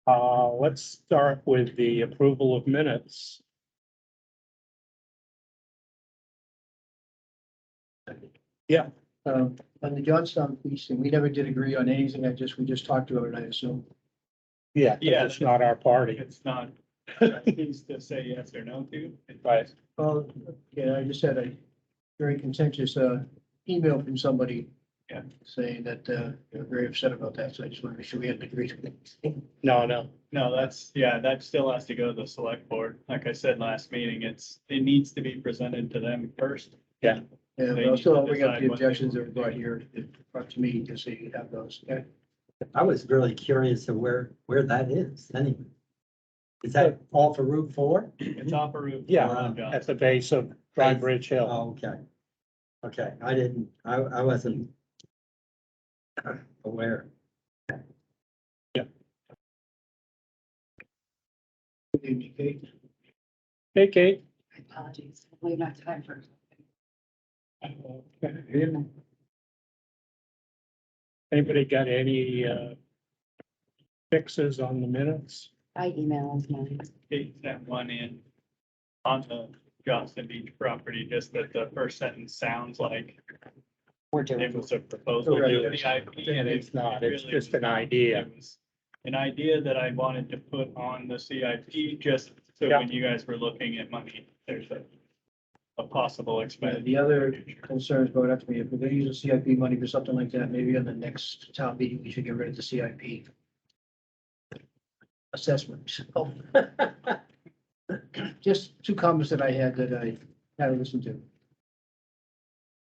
Let's start with the approval of minutes. Yeah, On the Johnstown piece, and we never did agree on anything, we just talked about it, I assume. yeah, it's not our party. It's not, he's to say yes or no to. Right. Well, yeah, I just had a very contentious, email from somebody. Yeah. Saying that, they're very upset about that, so I just want to make sure we hadn't agreed to it. No, No, that still has to go to the select board. Like I said last meeting, it needs to be presented to them first. Yeah, They but I'll need still to bring up decide the what they objections that want were to brought here, brought to me, to see you have those, okay? I was really curious of where that is anyway. Is that off of Route 4? It's off a roof. yeah, at the base of Dry Bridge Hill. Oh, okay. Okay, I wasn't aware. Good evening, Kate. Hey, Kate. Apologies, we don't have time for. Okay. Anybody got any fixes on the minutes? I emailed mine. Kate sent one in on the Johnston Beach property, just that the first sentence sounds like We're doing. it was a proposal to do the IP, and It's not, it's really just an idea. It was an idea that I wanted to put on the CIP, just so Yeah. when you guys were looking at money, there's a possible expense. The other concerns brought up to me, if we're gonna use the CIP money for something like that, maybe on the next town meeting, we should get rid of the CIP assessment. Oh. Just two comments that I had that I had to listen to.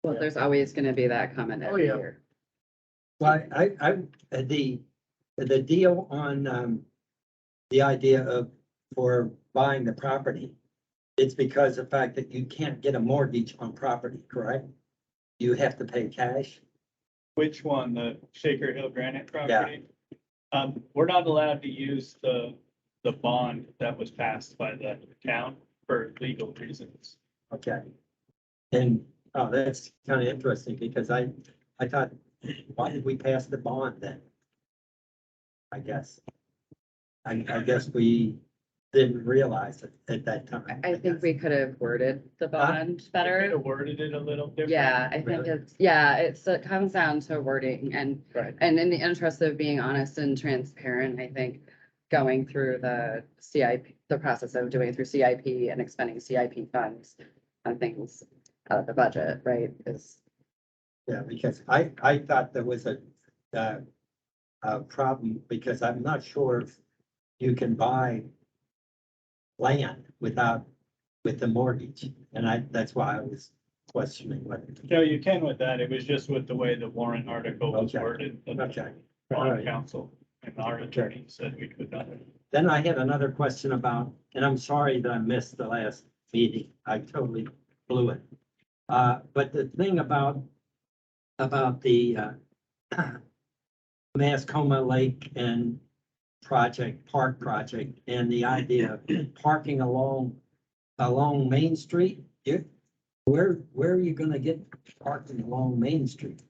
Well, there's always gonna be that comment Oh, every yeah. year. Well, the deal on, the idea of, for buying the property, it's because of the fact that you can't get a mortgage on property, correct? You have to pay cash. Which one, the Shaker Hill Granite property? We're not allowed to use the bond that was passed by the town for legal reasons. Okay. And, oh, that's kind of interesting because I thought, why did we pass the bond then? I guess. I guess we didn't realize it at that time. I think we could have worded the bond Could better. have worded it a little different. Yeah, I think it comes down to wording Right. and in the interest of being honest and transparent, I think going through the CIP, the process of doing through CIP and expending CIP funds on things out of the budget, right, is. Yeah, because I thought there was a problem because I'm not sure if you can buy land with the mortgage. And that's why I was questioning what. No, you can with that. It was just with the way the warrant article was Okay. worded. that Okay. the All bond right. council and our attorney said we could not. Then I had another question about, and I'm sorry that I missed the last meeting. I totally blew it. But the thing about the Mascoma Lake and park project and the idea of parking along Main Street, where are you gonna get parking along Main Street?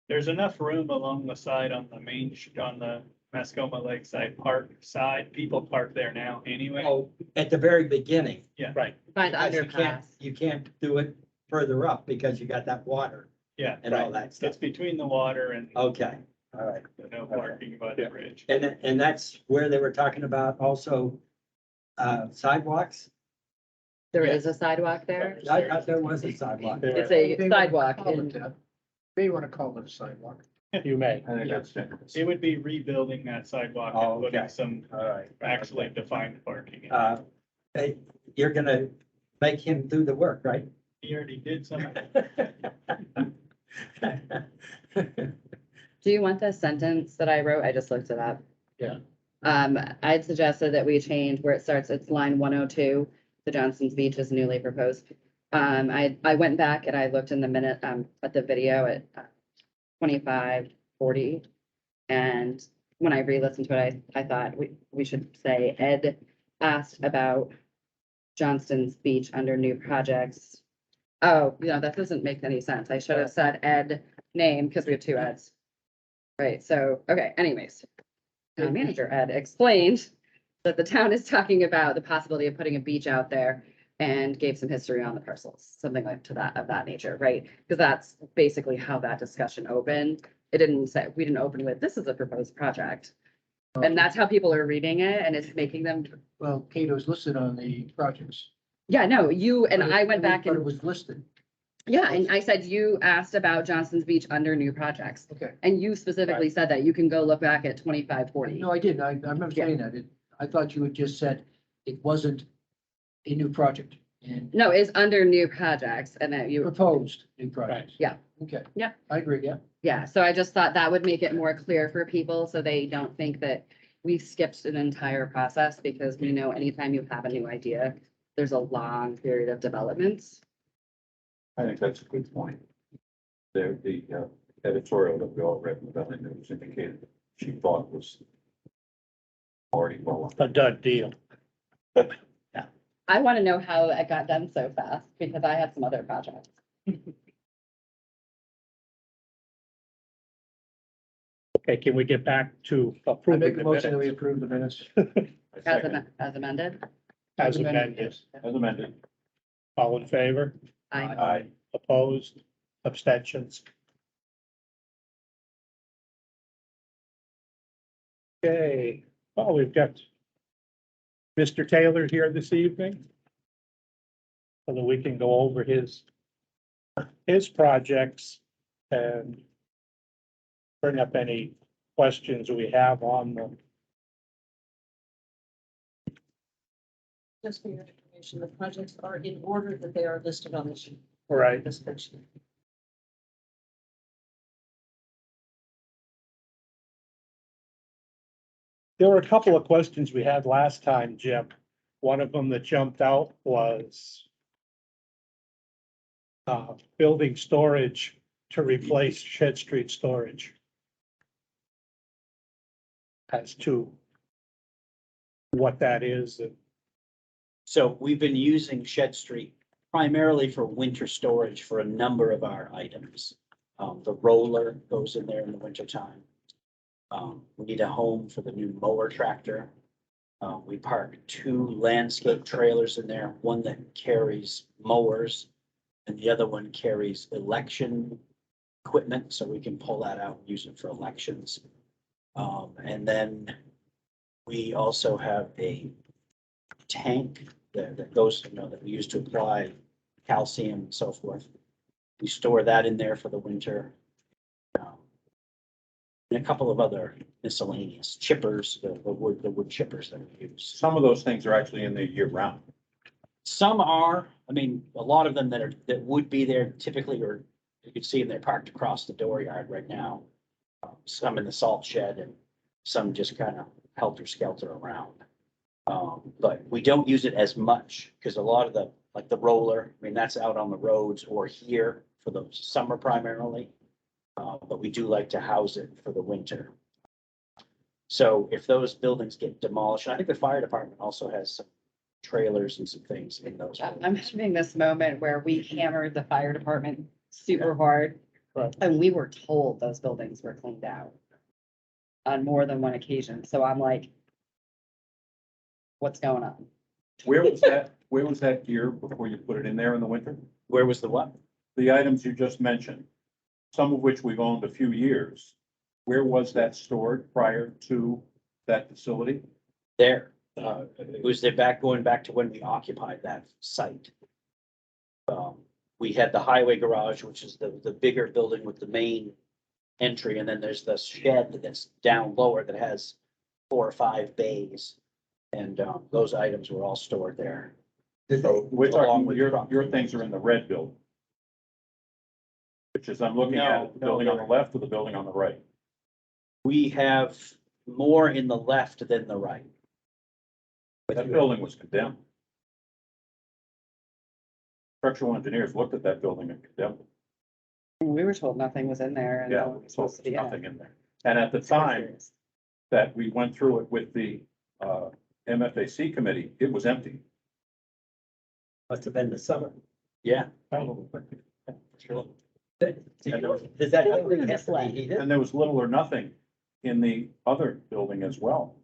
There's enough room along the side on the Mascoma Lakeside Park side. People park there now anyway. Oh, at the very beginning. Right. By the Because underpass. you can't do it further up because you got that water Yeah, and all right. that It's stuff. between the water and Okay, all right. no parking by the Yeah. bridge. And that's where they were talking about also sidewalks? There Yeah. is a sidewalk there. I thought there was a sidewalk. There. It's a They wanna sidewalk call it in, that. They want to call it a sidewalk. You may. I think that's It would be rebuilding that sidewalk Oh, and putting okay. some All right. actually defined parking. in. Hey, you're gonna make him do the work, right? He already did some. do you want the sentence that I wrote? I just looked it up. Yeah. I'd suggested that we change where it starts, it's line 102, the Johnston's Beach is newly proposed. I went back and I looked in the minute, at the video at 25:40. And when I re-listened to it, I thought we should say Ed asked about Johnston's Beach under new projects. Oh, that doesn't make any sense. I should have said Ed name because we have two Eds. Right, so, okay, anyways. town manager, Ed, explained that the town is talking about the possibility of putting a beach out there and gave some history on the parcels, something like to that, of that nature, right? Because that's basically how that discussion opened. It didn't say, we didn't open with, this is a proposed project. And that's how people are reading it, and it's making them, Well, Cato's listed on the projects. yeah, no, you and But it- I went back But it and, was listed. yeah, and I said, you asked about Johnston's Beach under new projects. Okay. And you specifically said that you can go look back at 2540. No, I didn't. I remember saying that. I thought you had just said it wasn't a new project and No, it's under new projects and that you, proposed new projects. Yeah. Okay. Yeah. I agree, yeah. yeah, so I just thought that would make it more clear for people so they don't think that we skipped an entire process because we know anytime you have a new idea, there's a long period of development. I think that's a good point. The editorial that we all read in the Valley News indicated she thought was already well. A done deal. I want to know how it got done so fast because I had some other projects. Okay, can we get back to I approving make a the motion that we minutes approve the minutes. As amended, as amended? As amended. All in favor? I, Aye. Opposed? Abstentions? Okay, well, we've got Mr. Taylor here this evening. So that we can go over his projects and bring up any questions we have on them. Just for your information, the projects are in order that they are listed on the sheet. Right. This sheet. There were a couple of questions we had last time, Jim. One of them that jumped out was building storage to replace Shed Street storage. As to what that is. And So we've been using Shed Street primarily for winter storage for a number of our items. The roller goes in there in the winter time. We need a home for the new mower tractor. We park 2 landscape trailers in there, one that carries mowers and the other one carries election equipment, so we can pull that out and use it for elections. And then we also have a tank that goes, that we use to apply calcium and so forth. We store that in there for the winter. And a couple of other miscellaneous chippers, the wood chippers that we use. Some of those things are actually in there year round. Some are, I mean, a lot of them that would be there typically, or you can see them, they're parked across the dooryard right now. Some in the salt shed and some just kind of helter skelter around. But we don't use it as much because a lot of like the roller, I mean, that's out on the roads or here for the summer primarily. But we do like to house it for the winter. So if those buildings get demolished, and I think the fire department also has some trailers and some things in those. I'm having this moment where we hammered the fire department super hard. Right. And we were told those buildings were cleaned out on more than one occasion. So I'm like, what's going on? Where was that gear before you put it in there in the winter? Where was the what? The items you just mentioned, some of which we've owned a few years. Where was that stored prior to that facility? There. It was going back to when we occupied that site. We had the highway garage, which is the bigger building with the main entry, and then there's the shed that's down lower that has 4 or 5 bays. And those items were all stored there. So we're Along talking, with your truck. things are in the red building. Which is, I'm looking No, at the no, building on the they're- left or the building on the right. We have more in the left than the right. That building was condemned. Structural engineers looked at that building and condemned it. We were told nothing was in there. and Yeah, no one was so supposed to there's be in it. nothing in there. And at the time that we went through it with the MFAC committee, it was empty. Must have been the summer. Yeah. Does that building have to be heated? And there was little or nothing in the other building as well.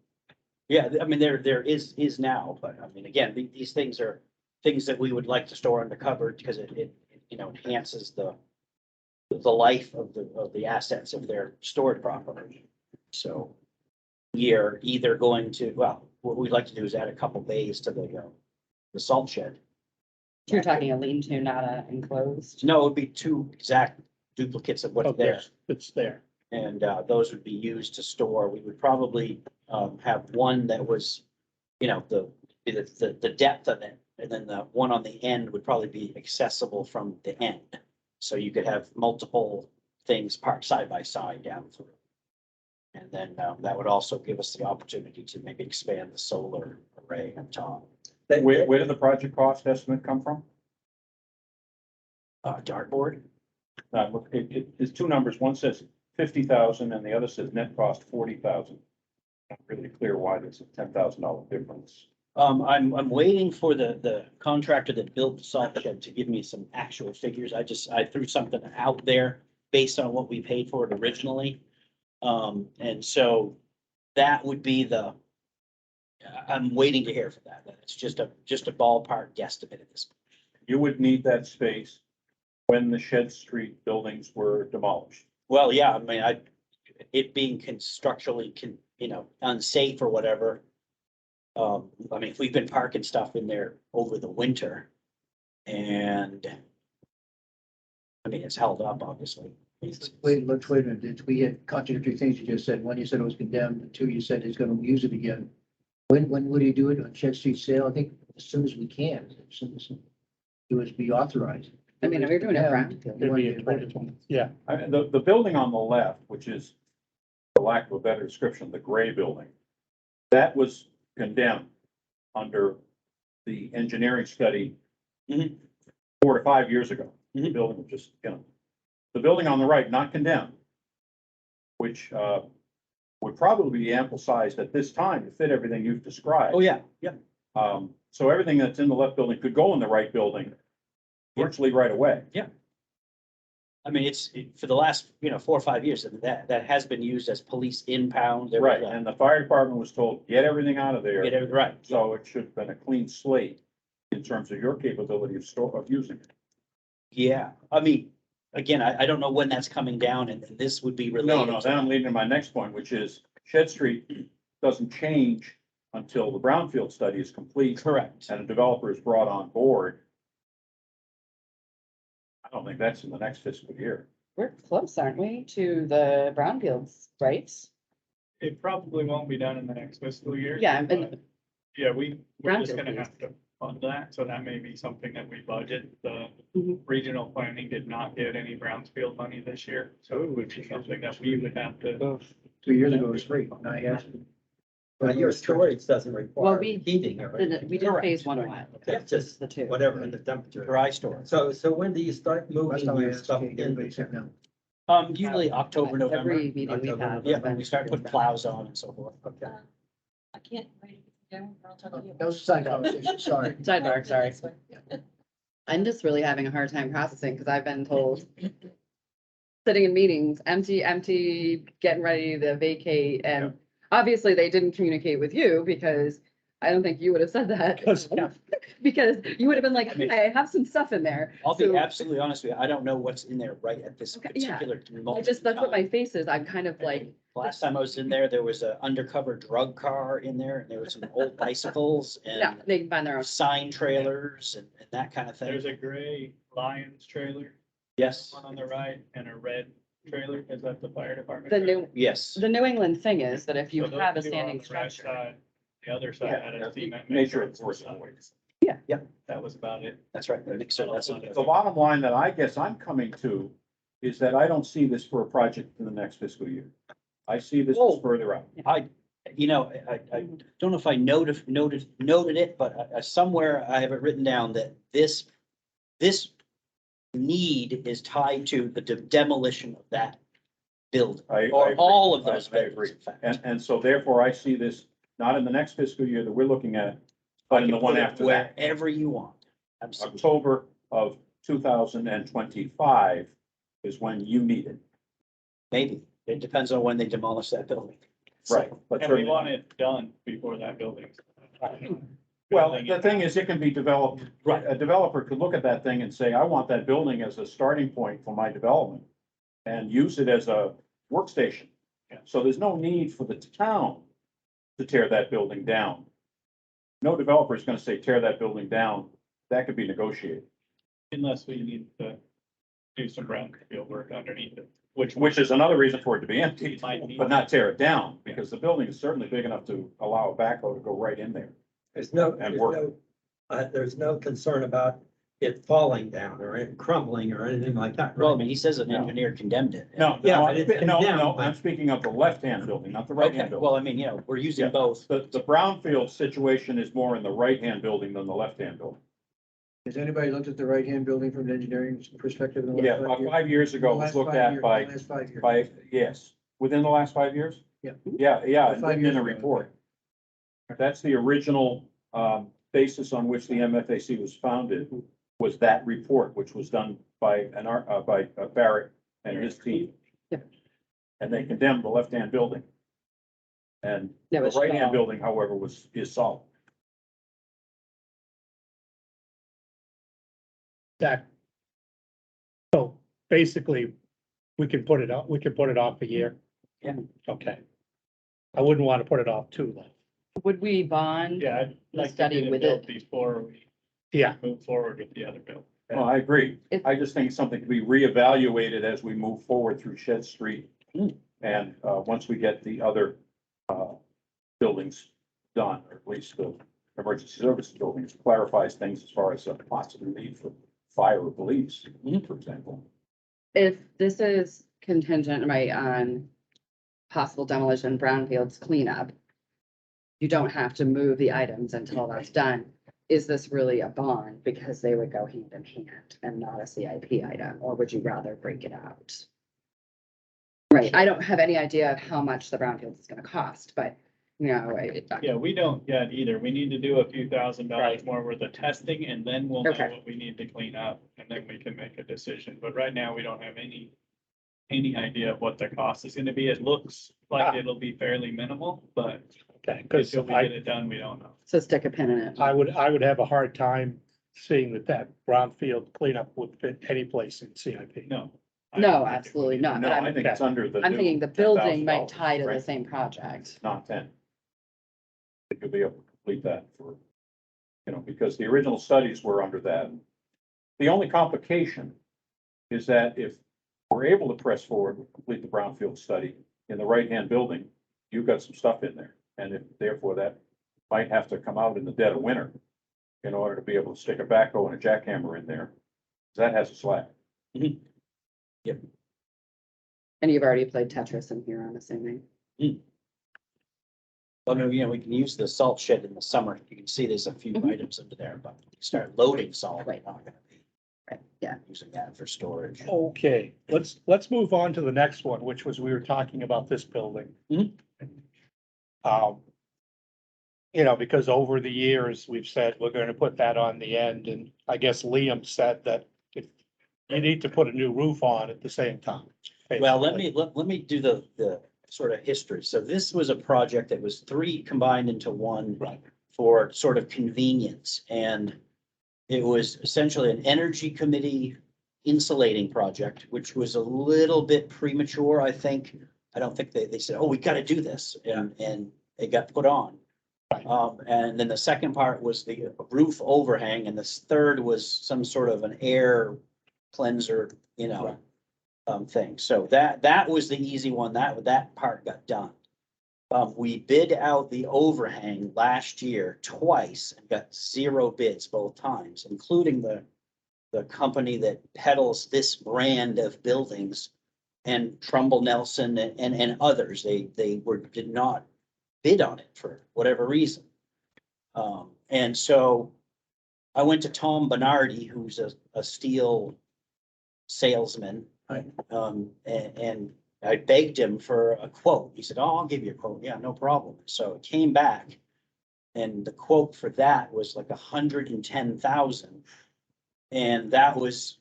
Yeah, I mean, there is now, but I mean, again, these things are things that we would like to store under cover because it, you know, enhances the life of the assets if they're stored properly. So we are either going to, well, what we'd like to do is add a couple bays to the salt shed. You're talking a lean-to, not a enclosed. No, it would be two exact duplicates of what's there. It's there. And those would be used to store. We would probably have one that was, you know, the depth of it. And then the one on the end would probably be accessible from the end. So you could have multiple things parked side by side down through. And then that would also give us the opportunity to maybe expand the solar array on top. Where did the project cost estimate come from? Dartboard? Look, it's two numbers. One says 50,000 and the other says net cost 40,000. Not really clear why there's a $10,000 difference. I'm waiting for the contractor that built the salt shed to give me some actual figures. I threw something out there based on what we paid for it originally. And so that would be I'm waiting to hear from that. It's just a ballpark guesstimate at this point. You would need that space when the Shed Street buildings were demolished. Well, yeah, I mean, it being structurally, you know, unsafe or whatever. I mean, we've been parking stuff in there over the winter and I mean, it's held up, obviously. Wait a minute, we had contradictory things you just said. One, you said it was condemned, and two, you said he's gonna use it again. When would he do it on Shed Street sale? I think as soon as we can, as soon as it was be authorized. I mean, we're doing it brown. It'd be in 2020. Yeah, The building on the left, which is, for lack of a better description, the gray building, that was condemned under the engineering study Mhm. 4 to 5 years ago. The Mhm. building was just, you know, the building on the right, not condemned, which would probably be ample sized at this time to fit everything you've described. Oh, yeah, yeah. So everything that's in the left building could go in the right building virtually right away. I mean, for the last, you know, 4 or 5 years, and that has been used as police impound. There was Right, and the fire department was told, get everything out of there. Get it right. So it should have been a clean slate in terms of your capability of using it. Yeah, I mean, again, I don't know when that's coming down and this would be related. No, to then I'm that. leading to my next point, which is Shed Street doesn't change until the brownfield study is complete Correct. and a developer is brought on board. I don't think that's in the next fiscal year. We're close, aren't we, to the brownfields, right? It probably won't be done in the next fiscal year. Yeah, but, and Yeah, we're just Brownfield gonna piece. have to fund that, so that may be something that we budget. The Mhm. regional planning did not get any Brownsfield money this year, so it would be something that we would have to. 2 years ago, it was free. Now you have to. But your storage doesn't require we heating or anything. we did phase one a while. ago. It's just The two. whatever in the temperature. Dry storage. So when do you start Last moving time I your asked, stuff okay, in? everybody's here now. Usually October, November. Every meeting we've had. Yeah, when we start putting plows on and so forth. Okay. I can't write it down, or I'll talk to you. That was a side conversation, sorry. Sidebar, sorry. I'm just really having a hard time processing because I've been told, sitting in meetings, empty, getting ready to vacate, and obviously they didn't communicate with you because I don't think you would have said that. Because, yeah. Because you would have been like, I mean- hey, I have some stuff in there. I'll be So- absolutely honest with you. I don't know what's in there right at this Okay, yeah. particular I moment. just, that's what in my time. face is. I'm kind of like, Last time I was in there was an undercover drug car in there and there were some old bicycles no, and they can find their own. sign trailers and that kind of thing. There's a gray Lions trailer, Yes, one on the right, and a red trailer. Is that the fire department? The trailer? new, yes. the New England thing is that if you So those have a two are on standing the right structure. side. The other side had a cement. Nature mixer. of force always. That was about it. That's right. The mixer, that's it. The bottom line that I guess I'm coming to is that I don't see this for a project in the next fiscal year. I see this Oh. as further out. I don't know if I noted it, but somewhere I have it written down that this need is tied to the demolition of that building, I or agree. all of those I agree. buildings, in fact. And so therefore I see this not in the next fiscal year that we're looking at, but in the one after that. Wherever you want. Absolutely. October of 2025 is when you need it. Maybe. It depends on when they demolish that building. Right. But And we certainly- want it done before that building's. Well, building the it. thing is, it can be developed, Right. a developer could look at that thing and say, I want that building as a starting point for my development. And use it as a workstation. Yeah. So there's no need for the town to tear that building down. No developer is gonna say, tear that building down, that could be negotiated, Unless we need to do some brownfield work underneath it, which is another reason for it to be empty, Might need- but not tear it down, because the building is certainly big enough to allow a backhoe to go right in there. And work. There's no concern about it falling down or it crumbling or anything like that, Well, I right? mean, he says an No. engineer condemned it. No, Yeah, no, but it's no, condemned, no, but- I'm speaking of the left-hand building, not the Okay, right-hand building. well, I mean, we're using Yeah. both. The brownfield situation is more in the right-hand building than the left-hand building. Has anybody looked at the right-hand building from an engineering perspective? in the last Yeah, 5 about years? 5 years ago, it was Last looked 5 at years, by, Last 5 years. yes, within the last 5 years? Yeah. Yeah, About 5 and years in a ago. report. That's the original, basis on which the MFAC was founded, was that report, which was done by by Barrett and his team. Yeah. And they condemned the left-hand building. And It the was right-hand strong. building, however, is solid. That. So basically, we can put it off a year. Yeah. Okay. I wouldn't want to put it off too long. Would we bond? Yeah, I'd The like to study get it with built it. before we Yeah, move forward with the other bill. Well, I agree. It- I just think it's something to be reevaluated as we move forward through Shed Street. And, once we get the other, buildings done, or at least the emergency services buildings, clarifies things as far as a possible need for fire or police, for example. If this is contingent, right, on possible demolition, brownfields cleanup, you don't have to move the items until that's done. Is this really a bond? Because they would go hand in hand and not a CIP item, or would you rather break it out? Right, I don't have any idea of how much the brownfields is gonna cost, but, you know, Yeah, we don't yet either. We need to do a few $1,000s Right. more worth of testing and then we'll know Okay. what we need to clean up and then we can make a decision. But right now, we don't have any idea of what the cost is gonna be. It looks like Ah. it'll be fairly minimal, but okay, because until we get it done, we don't know. so stick a pin in it. I would have a hard time seeing that brownfield cleanup would fit any place in CIP. No. I No, don't think it absolutely would. not. No, I think it's under the. I'm new thinking the building might $10,000, tie to the right? same project. Not 10. I think you'll be able to complete that for, because the original studies were under that. The only complication is that if we're able to press forward, and complete the brownfield study in the right-hand building, you've got some stuff in there. And therefore that might have to come out in the dead of winter in order to be able to stick a backhoe and a jackhammer in there. That has a slack. And you've already played Tetris in here, I'm assuming. Well, no, we can use the salt shed in the summer. You can see there's a few Mhm. items under there, but you start loading salt, we're Right. not gonna be Right, yeah. using that for storage. Okay, let's move on to the next one, which was, we were talking about this building. Mhm. Because over the years, we've said we're gonna put that on the end, and I guess Liam said that if you need to put a new roof on at the same time. Well, basically. let me do the sort of history. So this was a project that was three combined into one Right, for sort of convenience. And it was essentially an energy committee insulating project, which was a little bit premature, I think. I don't think they said, oh, we gotta do this, and it got put on. And then the second part was the roof overhang, and the third was some sort of an air cleanser, thing. So that was the easy one. That part got done. We bid out the overhang last year twice and got 0 bids both times, including the company that peddles this brand of buildings and Trumbull Nelson and others. They did not bid on it for whatever reason. And so I went to Tom Bernardi, who's a steel salesman. And I begged him for a quote. He said, oh, I'll give you a quote. Yeah, no problem. So it came back. And the quote for that was like 110,000. And that was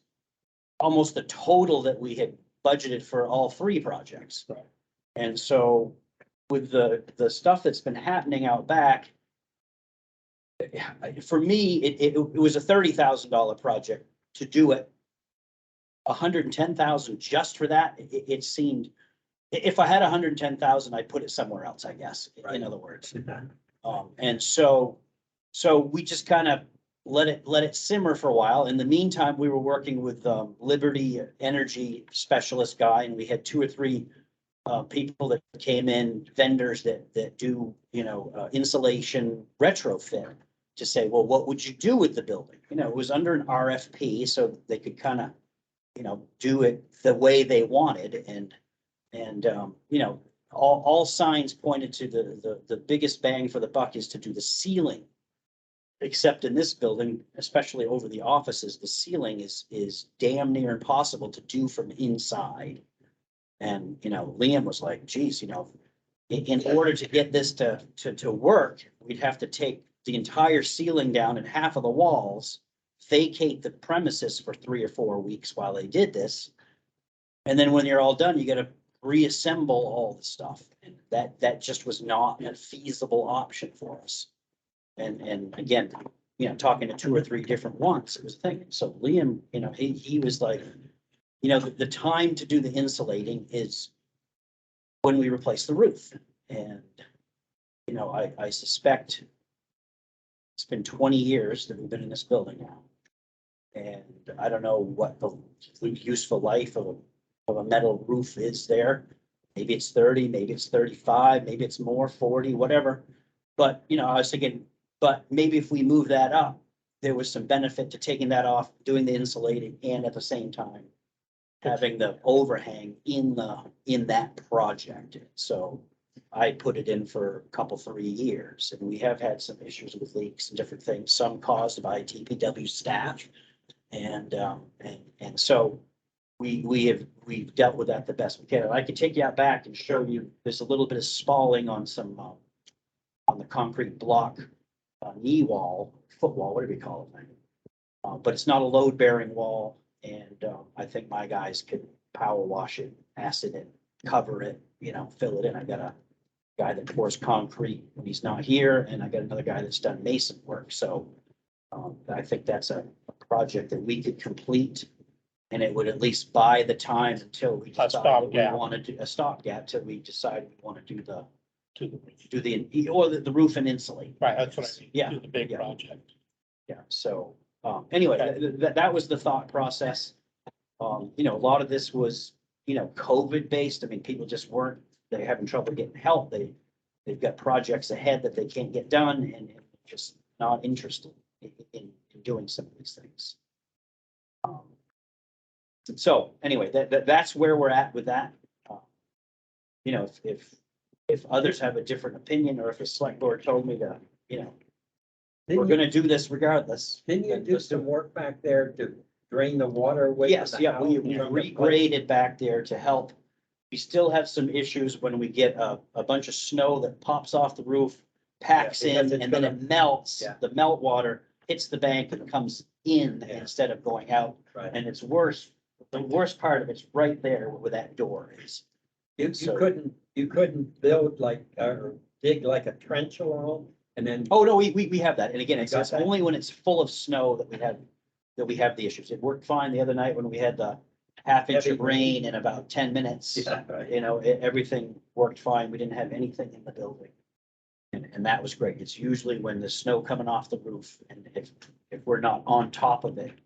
almost the total that we had budgeted for all three projects. Right. And so with the stuff that's been happening out back, for me, it was a $30,000 project to do it. $110,000 just for that, it seemed, if I had $110,000, I'd put it somewhere else, I guess, in other words. And so we just kind of let it simmer for a while. In the meantime, we were working with Liberty Energy specialist guy, and we had 2 or 3 people that came in, vendors that do, insulation retrofit, to say, well, what would you do with the building? It was under an RFP, so they could kind of, do it the way they wanted. And all signs pointed to the biggest bang for the buck is to do the ceiling. Except in this building, especially over the offices, the ceiling is damn near impossible to do from inside. And, Liam was like, geez, in order to get this to work, we'd have to take the entire ceiling down and half of the walls, vacate the premises for 3 or 4 weeks while they did this. And then when you're all done, you gotta reassemble all the stuff. And that just was not a feasible option for us. And again, talking to 2 or 3 different ones, it was a thing. So Liam, he was like, the time to do the insulating is when we replace the roof. And, I suspect it's been 20 years that we've been in this building now. And I don't know what the useful life of a metal roof is there. Maybe it's 30, maybe it's 35, maybe it's more, 40, whatever. But, I was thinking, but maybe if we move that up, there was some benefit to taking that off, doing the insulating, and at the same time, having the overhang in that project. So I put it in for a couple, 3 years, and we have had some issues with leaks and different things, some caused by TPW staff. And so we've dealt with that the best we can. And I can take you out back and show you, there's a little bit of spalling on some, on the concrete block, knee wall, foot wall, whatever you call it. But it's not a load bearing wall. And I think my guys could power wash it, acid it, cover it, fill it in. I got a guy that pours concrete when he's not here, and I got another guy that's done mason work. So I think that's a project that we could complete, and it would at least buy the time until we decide that we want to do a stopgap till we decide we want to do the roof and insulate. Right, that's what I mean. Yeah. Do the big Yeah. project. Yeah, so, anyway, that was the thought process. A lot of this was, COVID based. I mean, people just they're having trouble getting help. They've got projects ahead that they can't get done and just not interested in doing some of these things. So anyway, that's where we're at with that. If others have a different opinion, or if a select board told me to, we're gonna do this regardless. Didn't you do some work back there to drain the water away? Yes, from the yeah, we house? regraded back there to help. We still have some issues when we get a bunch of snow that pops off the roof, packs Yeah, because in, it's and then gonna- it melts. Yeah. The melt water hits the bank and comes in Yeah. instead of going out. Right. And it's worse. The worst part of it's right there where that door is. You So- couldn't build like, or dig like a trench along and then. Oh, no, we have that. And again, it's got it's that? only when it's full of snow that we have the issues. It worked fine the other night when we had the half inch Heavy of rain in about 10 minutes. Yeah, right. Everything worked fine. We didn't have anything in the building. And that was great. It's usually when the snow coming off the roof, and if we're not on top of it,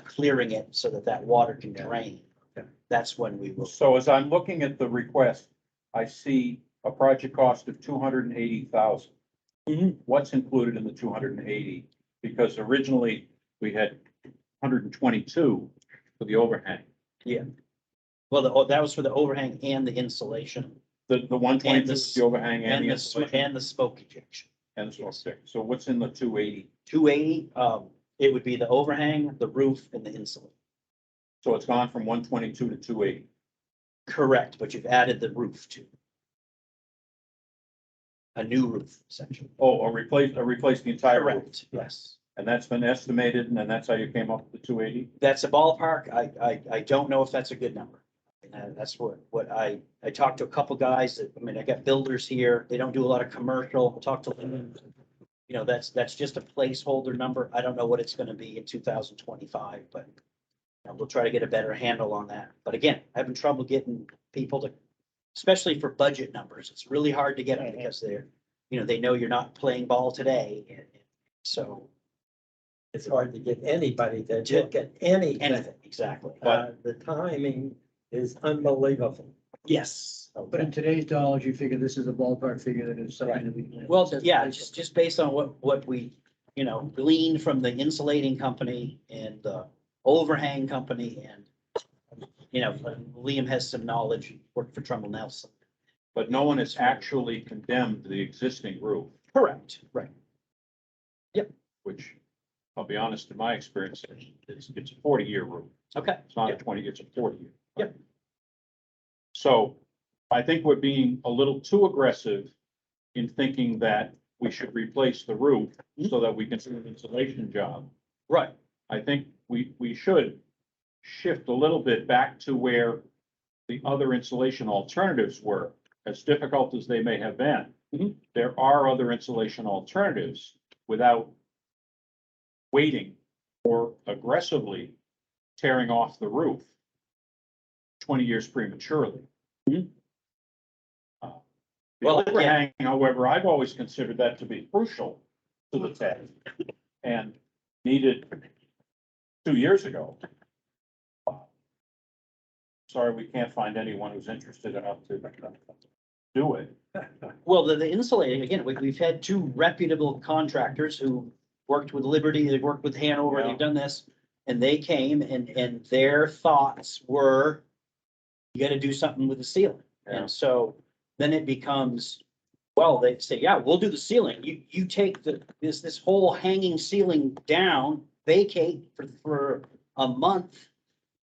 clearing it so that water can drain. Okay. That's when we will. So as I'm looking at the request, I see a project cost of 280,000. Mhm. What's included in the 280? Because originally we had 122 for the overhang. Well, that was for the overhang and the insulation The 122 And the is the overhang and and the the insulation smoke ejection. and the smoke stick. So what's in the 280? 280, it would be the overhang, the roof, and the insulation. So it's gone from 122 to 280. Correct, but you've added the roof too. A new roof, essentially. Oh, or replace the entire roof. Correct, yes. And that's been estimated, and then that's how you came up with the 280? That's a ballpark. I don't know if that's a good number. that's what I talked to a couple guys that, I mean, I got builders here. They don't do a lot of commercial. Talk to them. You know, that's just a placeholder number. I don't know what it's gonna be in 2025, but we'll try to get a better handle on that. But again, having trouble getting people to, especially for budget numbers, it's really hard to get them because they're, you know, they know you're not playing ball today. And so It's hard to get anybody to look at anything. anything, exactly. The timing is unbelievable. Yes. But in today's dollars, you figure this is a ballpark figure that is something that we. Well, yeah, just based on what we, you know, gleaned from the insulating company and the overhang company and, you know, Liam has some knowledge, worked for Trumbull Nelson. But no one has actually condemned the existing roof, Correct, right. which I'll be honest, in my experience, it's a 40-year roof. Okay. It's not a Yep. 20, it's a 40-year. Yep. So I think we're being a little too aggressive in thinking that we should replace the roof so that we can do an insulation job. Right. I think we should shift a little bit back to where the other insulation alternatives were, as difficult as they may have been. Mhm. There are other insulation alternatives without waiting or aggressively tearing off the roof 20 years prematurely. Mhm. The Well, again- overhang, however, I've always considered that to be crucial to the task and needed 2 years ago. Sorry, we can't find anyone who's interested enough to do it. Well, the insulating, again, we've had two reputable contractors who worked with Liberty, they've worked with Hanover, Yeah. they've done this. And they came and their thoughts were, you gotta do something with the ceiling. Yeah. And so then it becomes, well, they say, yeah, we'll do the ceiling. You take this whole hanging ceiling down, vacate for a month.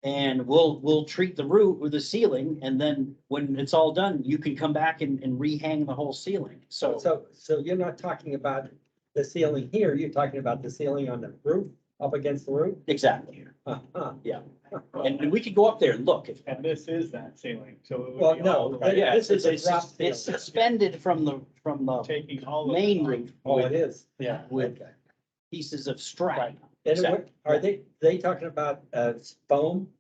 And we'll treat the roof with the ceiling, and then when it's all done, you can come back and rehang the whole ceiling. So, So you're not talking about the ceiling here, you're talking about the ceiling on the roof, up against the roof? exactly. Uh-huh. And we could go up there and look. And this is that ceiling, so. it would Well, be all no, the way- Yeah, this is a it's drop it's ceiling. suspended from the Taking all of. main it off. roof Oh, it with is. Yeah. with Okay. pieces of strap. And Exactly. are they talking about foam?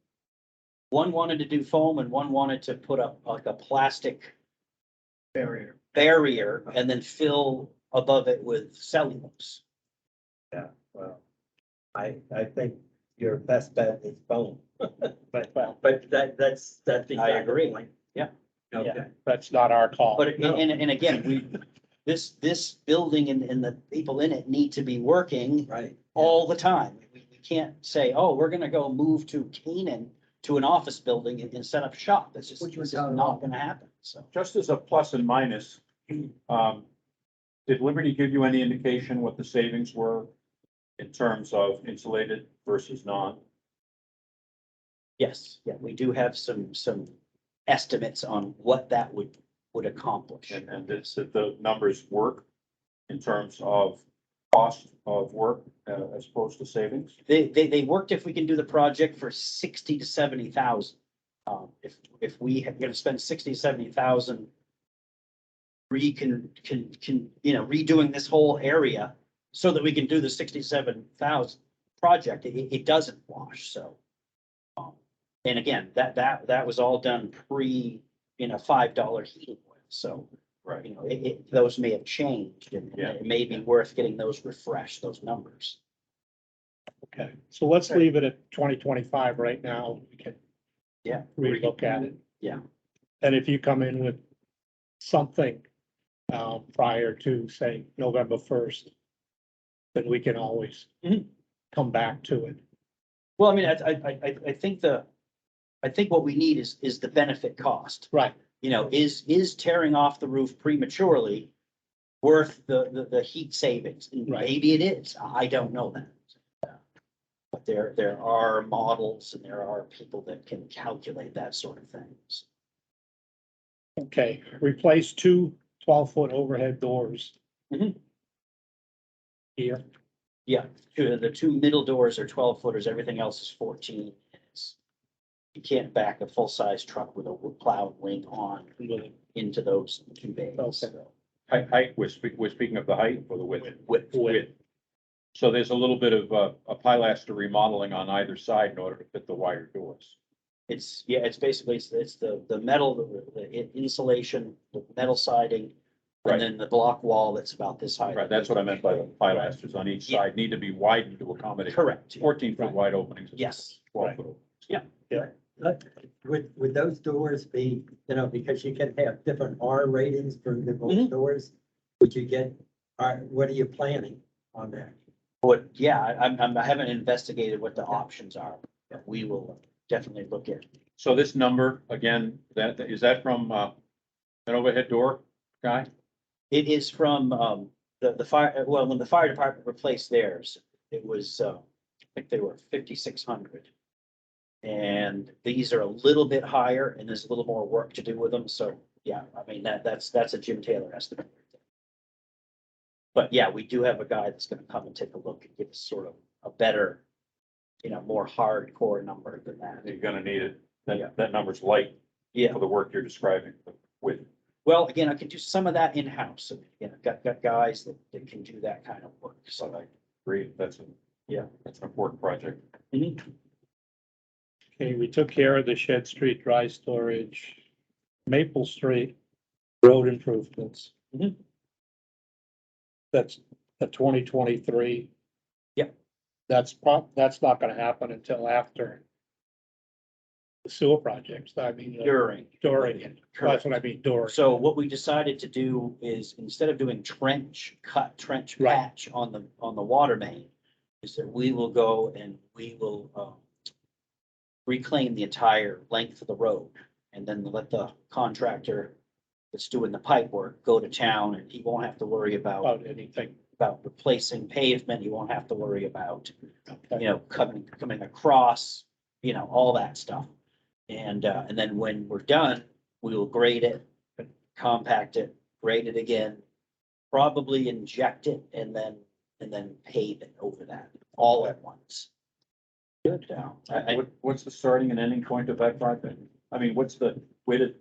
One wanted to do foam and one wanted to put up like a plastic Barrier. barrier and then fill above it with cellulose. Well, I think your best bet is foam. But that's. I agree. Yeah. Okay. That's not our call. But, and again, this building and the people in it need to be working Right. all the time. We can't say, oh, we're gonna go move to Canaan to an office building and set up shop. That's just, Which it's was just how- not gonna happen, so. Just as a plus and minus, did Liberty give you any indication what the savings were in terms of insulated versus non? Yes, yeah, we do have some estimates on what that would accomplish. And did the numbers work in terms of cost of work as opposed to savings? They worked if we can do the project for 60 to 70,000. If we are gonna spend 60 to 70,000 redoing this whole area so that we can do the 67,000 project, it doesn't wash, so. And again, that was all done $5 heating oil, so, Right. those may have changed and Yeah. it may be worth getting those refreshed, those numbers. Okay, so let's leave it at 2025 right now. We can Yeah. relook at it. Yeah. And if you come in with something prior to, say, November 1st, then we can always Mhm. come back to it. Well, I mean, I think what we need is the benefit cost. Right. You know, is tearing off the roof prematurely worth the heat savings? And Right. maybe it is. I don't know that. But there are models and there are people that can calculate that sort of things. Okay, replace 2 12-foot overhead doors. Mhm. Here, Yeah, the two middle doors are 12 footers, everything else is 14. It's You can't back a full-size truck with a plow and wing on into those two bays. Okay. Height, we're speaking of the height or the width? Width. So there's a little bit of a pilaster remodeling on either side in order to fit the wider doors. It's, yeah, it's basically, it's the metal, the insulation, the metal siding, Right. and then the block wall that's about this high. Right, that's what I meant by the pilasters on each side need to be widened to accommodate. Correct. 14-foot wide openings. Yes. 12-foot. Would those doors be, you know, because you can have different R ratings for the Mhm. doors? Would you get, what are you planning on that? But yeah, I haven't investigated what the options are. But we will definitely look at. So this number, again, is that from an overhead door guy? It is from, the fire, well, when the fire department replaced theirs, it was, I think they were 5,600. And these are a little bit higher and there's a little more work to do with them. So, yeah, I mean, that's a Jim Taylor estimate. But yeah, we do have a guy that's gonna come and take a look and give us sort of a better, more hardcore number than that. You're gonna need it. Yeah. That number's light Yeah, for the work you're describing with. well, again, I can do some of that in-house. Again, I've got guys that can do that kind of work. So I agree, that's an important project. Mhm. Okay, we took care of the Shed Street dry storage, Maple Street road improvements. Mhm. That's the 2023. Yep. That's not gonna happen until after the sewer projects. I mean, During. during it. That's what I mean, during. So what we decided to do is instead of doing trench Right. patch on the water main, is that we will go and we will reclaim the entire length of the road and then let the contractor that's doing the pipe work go to town and he won't have to worry About anything. about replacing pavement. He won't have to worry about, Okay. coming across, all that stuff. And then when we're done, we will grade it, compact it, grade it again, probably inject it and then pave it over that all at once. Good. What's the starting and ending point of that project? I mean, what's the width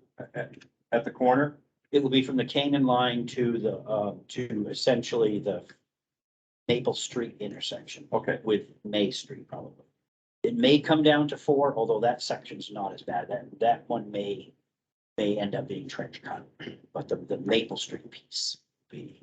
at the corner? It will be from the Canaan line to essentially the Maple Street intersection Okay, with May Street probably. It may come down to 4, although that section's not as bad. That one may end up being trench cut, but the Maple Street piece will be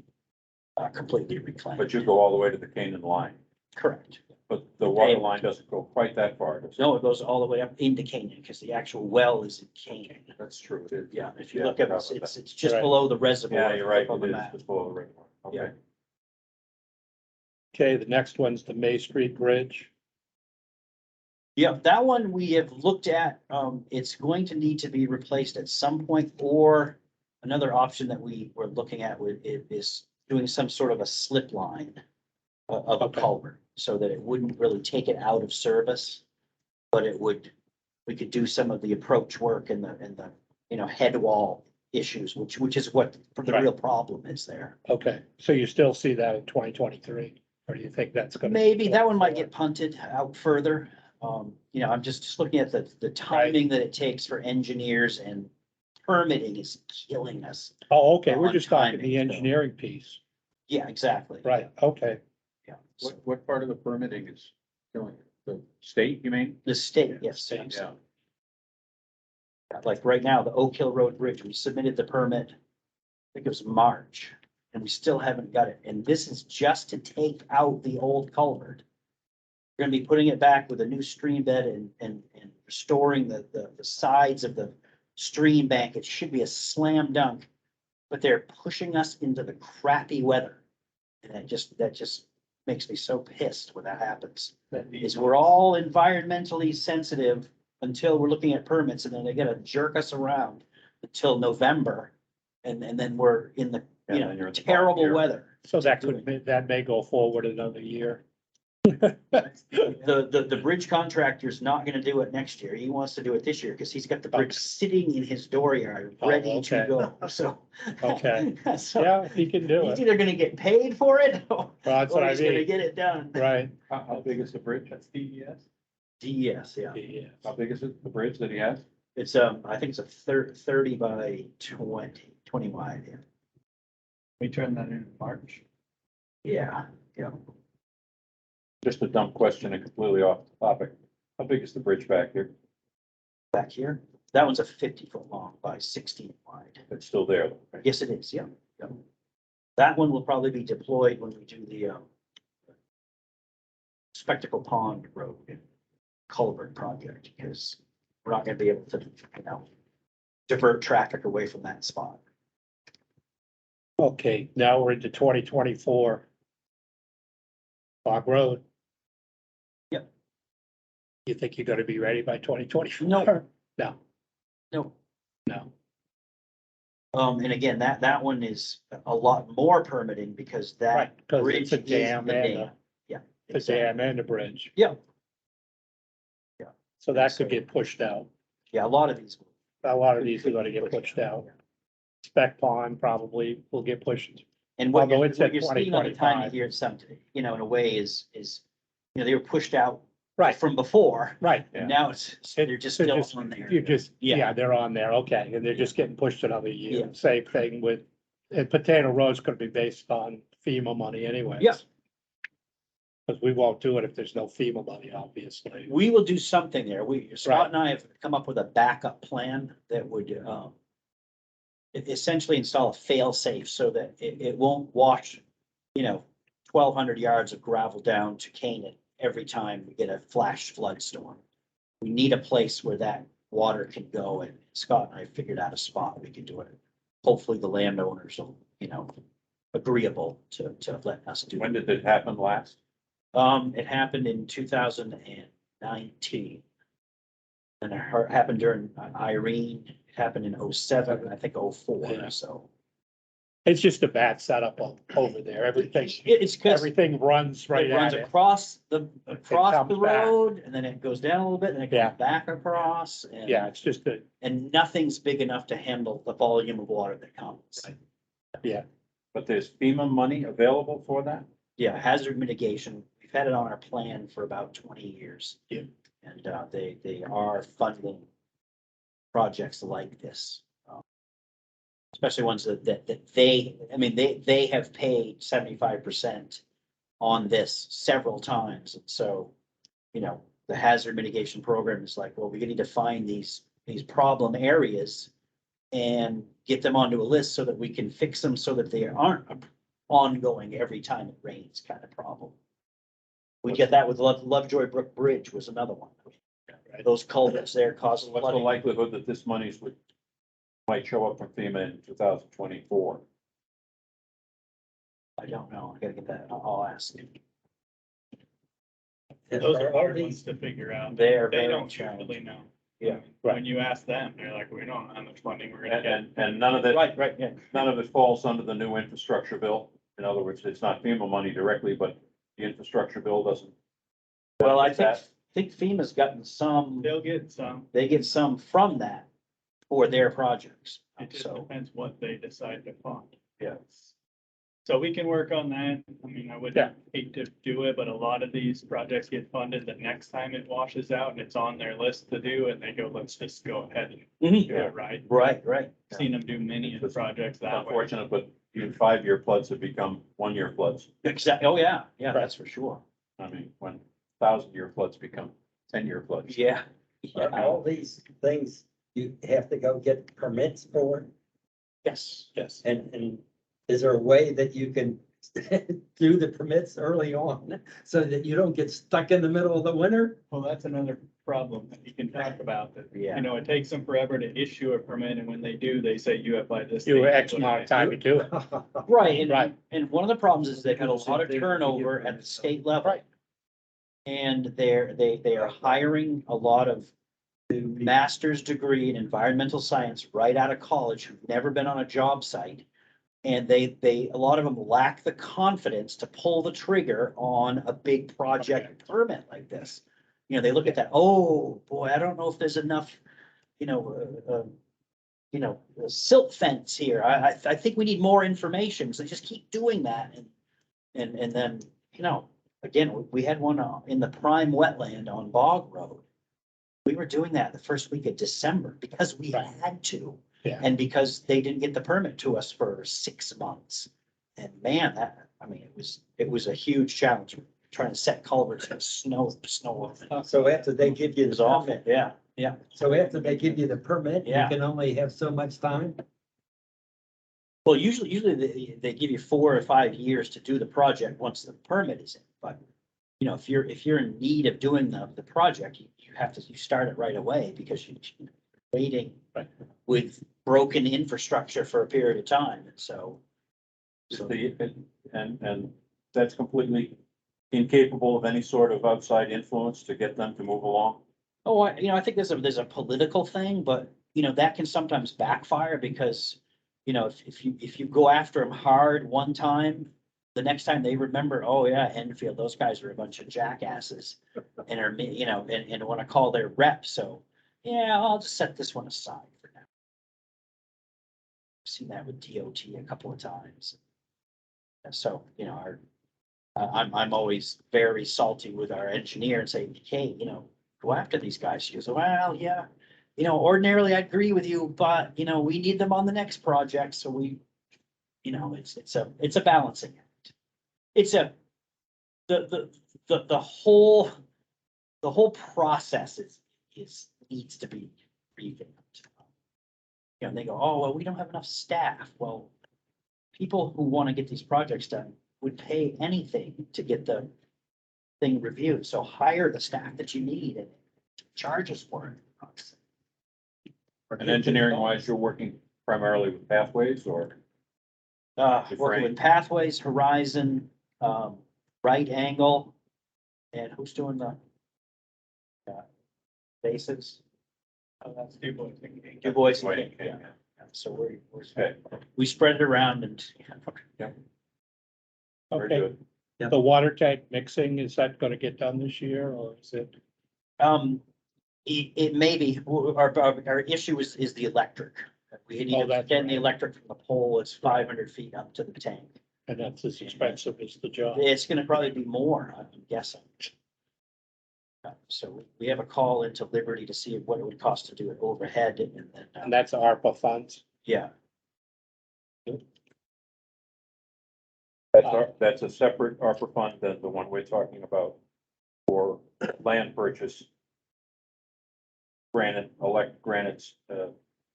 completely reclaimed. but you go all the way to the Canaan line, Correct. but the water line doesn't go quite that far. does it? No, it goes all the way up into Canaan because the actual well is in Canaan. That's true. It is. Yeah, if you Yeah, look at that's- it, it's just Right. below the reservoir. Yeah, you're right. on the It map. is just below the red line. Okay. Yeah. Okay, the next one's the May Street Bridge. Yeah, that one we have looked at. It's going to need to be replaced at some point, or another option that we were looking at is doing some sort of a slip line of a Okay. culvert, so that it wouldn't really take it out of service. But we could do some of the approach work and the head wall issues, which is what the Right. real problem is there. Okay, so you still see that in 2023, or do you think that's gonna? Maybe that one might get punted out further. I'm just looking at the timing that it takes for engineers and permitting is killing us. Oh, okay, we're on just talking the timing, so. engineering piece, Yeah, exactly. right, okay. Yeah. What part of the permitting is killing it? The state, you mean? The state, yes. Yeah. Like right now, the Oak Hill Road Bridge, we submitted the permit, I think it was March, and we still haven't got it. And this is just to take out the old culvert. We're gonna be putting it back with a new stream bed and restoring the sides of the stream bank. It should be a slam dunk. But they're pushing us into the crappy weather. And that just makes me so pissed when that happens. Is we're all environmentally sensitive until we're looking at permits, and then they gotta jerk us around until November. And then we're in the, Yeah, then you're in the terrible year. weather. So that may go forward another year. The bridge contractor's not gonna do it next year. He wants to do it this year because he's got the bridge sitting in his dooryard, Oh, ready to okay. go, so. Okay. So Yeah, he can do he's it, either gonna get paid for it or that's what I he's gonna mean, get it done. right, How big is the bridge? That's DES. Yes, yeah. Yeah. How big is it, the bridge that he has? It's, I think it's a 30 by 20 wide, yeah. We turned that in March. Yeah, yeah. Just a dumb question and completely off topic. How big is the bridge back here? Back here, that one's a 50-foot long by 16 wide. It's still there, though, right? Yes, it is, yeah, yeah. That one will probably be deployed when we do the, Spectacle Pond Road culvert project, because we're not gonna be able to, divert traffic away from that spot. Okay, now we're into 2024. Bog Road. Yep. You think you're gonna be ready by 2024? No. No, No, no. and again, that one is a lot more permitting because that Right, because bridge it's a is dam the and dam. Yeah. the dam and the bridge. Yeah. Yeah. So that could get pushed out. Yeah, a lot of these. A lot of these are gonna get pushed out. Spec Pond probably will get pushed. And what Although you're, it's at what you're seeing on the timing 2025. here, some, in a way is, they were pushed out Right, from before. right. And now they're just still on there. You just, Yeah. yeah, they're on there, okay, and they're just getting pushed another year. Yeah. Same thing with, and Potato Road's gonna be based on FEMA money anyways. Yeah. Because we won't do it if there's no FEMA money, obviously. We will do something there. Scott Right. and I have come up with a backup plan that would, essentially install a fail safe so that it won't wash, 1,200 yards of gravel down to Canaan every time we get a flash flood storm. We need a place where that water can go, and Scott and I figured out a spot we can do it. Hopefully the landowners will, agreeable to let us do When it. did it happen last? It happened in 2019. And it happened during Irene, it happened in 07, and I think 04. Yeah. So. It's just a bad setup over there. Everything, It's because everything runs right it runs at it. across the comes back. road, and then it goes down a little bit, and it Yeah. goes back across. And- Yeah, it's just a, And nothing's big enough to handle the volume of water that comes. Right. yeah, But there's FEMA money available for that? Yeah, hazard mitigation, we've had it on our plan for about 20 years. Yeah. And they are funding projects like this. Especially ones that they have paid 75% on this several times. And so, the hazard mitigation program is like, well, we need to find these problem areas and get them onto a list so that we can fix them so that they aren't ongoing every time it rains kind of problem. We get that with Lovejoy Brook Bridge was another one. Right. Those culverts there cause What's the flooding. likelihood that this money might show up from FEMA in 2024? I don't know. I gotta get that. I'll ask him. Those are hard ones to figure out. They're They very don't challenging. usually know. Yeah. When you ask them, they're like, we don't know how much funding we're gonna get. And none of it, Right, yeah. none of it falls under the new infrastructure bill. In other words, it's not FEMA money directly, but the infrastructure bill doesn't. Well, I benefit think FEMA's gotten some, They'll get some. they get some from that for their projects. It just So, depends what they decide to fund. yes. So we can work on that. I mean, I would Yeah. hate to do it, but a lot of these projects get funded the next time it washes out and it's on their list to do, and they go, let's just go ahead and Mhm. do it right. Right. Seen them do many of the projects It's that way. unfortunate, but even 5-year floods have become 1-year floods. Exactly. Oh, yeah. Yeah, that's for sure. I mean, when 1,000-year floods become 10-year floods. Yeah. All these things you have to go get permits for, Yes. yes. and is there a way that you can do the permits early on so that you don't get stuck in the middle of the winter? Well, that's another problem that you can talk about, that, Yeah. it takes them forever to issue a permit, and when they do, they say you have by this. You date X to amount of put time to do it. Right. Right. And one of the problems is they've had a lot of turnover at the state level. Right. And they are hiring a lot of master's degree in environmental science right out of college who've never been on a job site. And a lot of them lack the confidence to pull the trigger on a big project permit like this. They look at that, oh, boy, I don't know if there's enough, a silt fence here. I think we need more information. So they just keep doing that. And then, again, we had one in the prime wetland on Bog Road. We were doing that the first week of December because we Right. had to. Yeah. And because they didn't get the permit to us for 6 months. And man, it was a huge challenge, trying to set culverts and snow. So after they give It you was the awful, permit, yeah. so after they give you the permit, you Yeah. can only have so much time? Well, usually they give you 4 or 5 years to do the project once the permit is in, but. You know, if you're in need of doing the project, you start it right away because you're waiting. Right. With broken infrastructure for a period of time, and so. And that's completely incapable of any sort of outside influence to get them to move along. Oh, I think there's a political thing, but, that can sometimes backfire because, if you go after them hard one time, the next time they remember, oh yeah, Enfield, those guys are a bunch of jackasses and and want to call their rep. So, yeah, I'll just set this one aside for now. I've seen that with DOT a couple of times. And so, I'm always very salty with our engineer and say, hey, go after these guys. She goes, well, yeah, ordinarily I agree with you, but, we need them on the next project. So we, it's a balancing act. It's the whole process needs to be revamped. And they go, oh, well, we don't have enough staff. Well, people who want to get these projects done would pay anything to get the thing reviewed. So hire the staff that you need and charge us for it. And engineering wise, you're working primarily with pathways or? Working with Pathways, Horizon, Right Angle, and who's doing the bases? That's Du Bois. Du Bois. Wait, Yeah. So Okay, we spread it around and. very Okay, good. the water tank mixing, is that gonna get done this year or is it? It may be, our issue is the electric. We need Oh, to that's extend the right. electric from the pole, it's 500 feet up to the tank. And that's as expensive as the job. It's gonna probably be more, I'm guessing. So we have a call into Liberty to see what it would cost to do it overhead and then, And that's ARPA funds. yeah. That's a separate ARPA fund than the one we're talking about for land purchase. Granite's,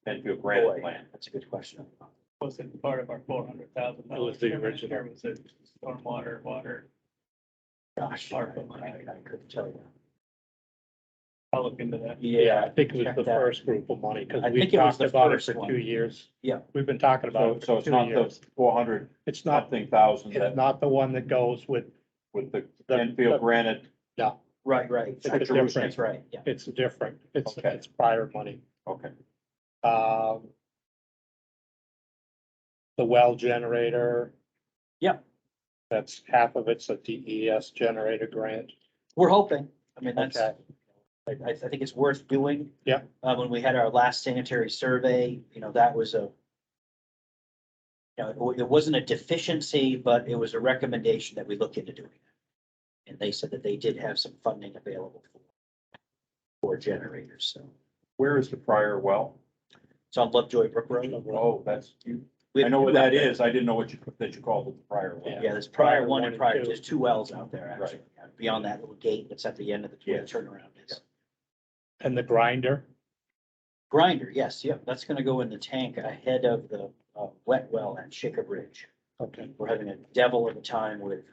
Enfield granite Boy, land. that's a good question. Was it part of our $400,000? It was the original. Or was it stormwater, water? Gosh, ARPA money. I couldn't tell you. I'll look into that. Yeah, I think it was check the that. first group of money, because I we think it was talked the about it first for one. 2 years. Yeah. We've been talking about So it it's for 2 not the years. 400 It's not, something thousand it's that not the one that goes with, with the the- Enfield granite. no, Right. It's a That's different- right, yeah. it's different. It's, Okay. it's prior money. Okay, The well generator. Yep. That's half of it's a DES generator grant. We're hoping. I mean, that's, Okay. I think it's worth doing. Yeah. When we had our last sanitary survey, that was it wasn't a deficiency, but it was a recommendation that we look into doing it. And they said that they did have some funding available for generators, so. where is the prior well? It's on Lovejoy Brook Road. Oh, that's, you, We I have know what two that out there. is. I didn't know that you called it the prior well. Yeah, there's prior Prior one one and and prior, two. there's 2 wells out there, actually. Right. Beyond that little gate that's at the end of the where the Yes. turnaround is. And the grinder. Grinder, yes, yep, that's gonna go in the tank ahead of the wet well at Shaker Bridge. Okay, We're having a devil of a time with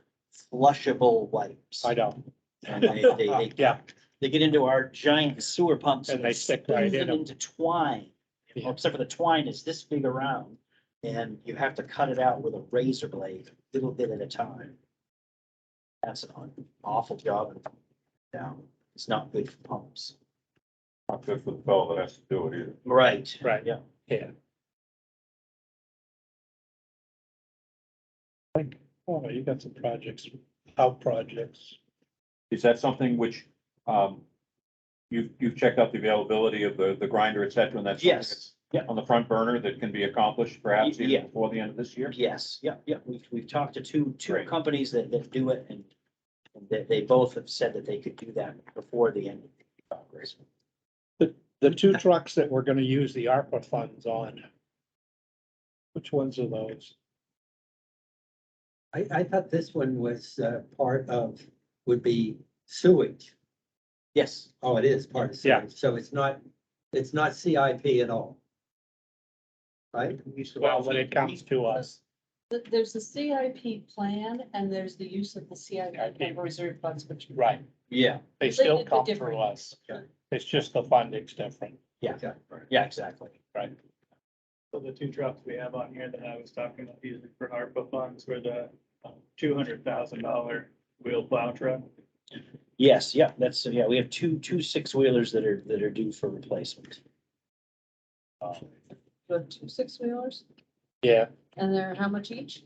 flushable wipes. I know. And they Yeah, get into our giant sewer pumps. And they stick right spin in them them. into twine. Yeah. Except for the twine is this big around and you have to cut it out with a razor blade, a little bit at a time. That's an awful job. Down. It's not good for pumps. Not good for the fellow that has to do it either. Right. right. Yeah. Yeah. Oh, you got some projects, out projects. Is that something which, you've checked out the availability of the grinder, et cetera, and that's something Yes. that's Yeah. on the front burner that can be accomplished perhaps Yeah. even before the end of this year? Yes, yeah. We've talked to two Great. companies that do it and And they both have said that they could do that before the end of the Congress. The two trucks that we're gonna use the ARPA funds on. Which ones are those? I thought this one was, part of, would be sewage. Yes, Oh, it is part of Yeah. sewage, so it's not CIP at all. Right? Well, when it comes to us, There's the CIP plan and there's the use of the CIP plan reserve funds, which. right, yeah, they still They're come different. through us. Okay. It's just the funding's different, yeah, Okay. yeah, exactly. right? So the two trucks we have on here that I was talking about using for ARPA funds were the $200,000 wheel plow truck. Yes, yeah, that's, yeah, we have two 6-wheelers that are due for replacement. The two 6-wheelers, Yeah. and they're how much each?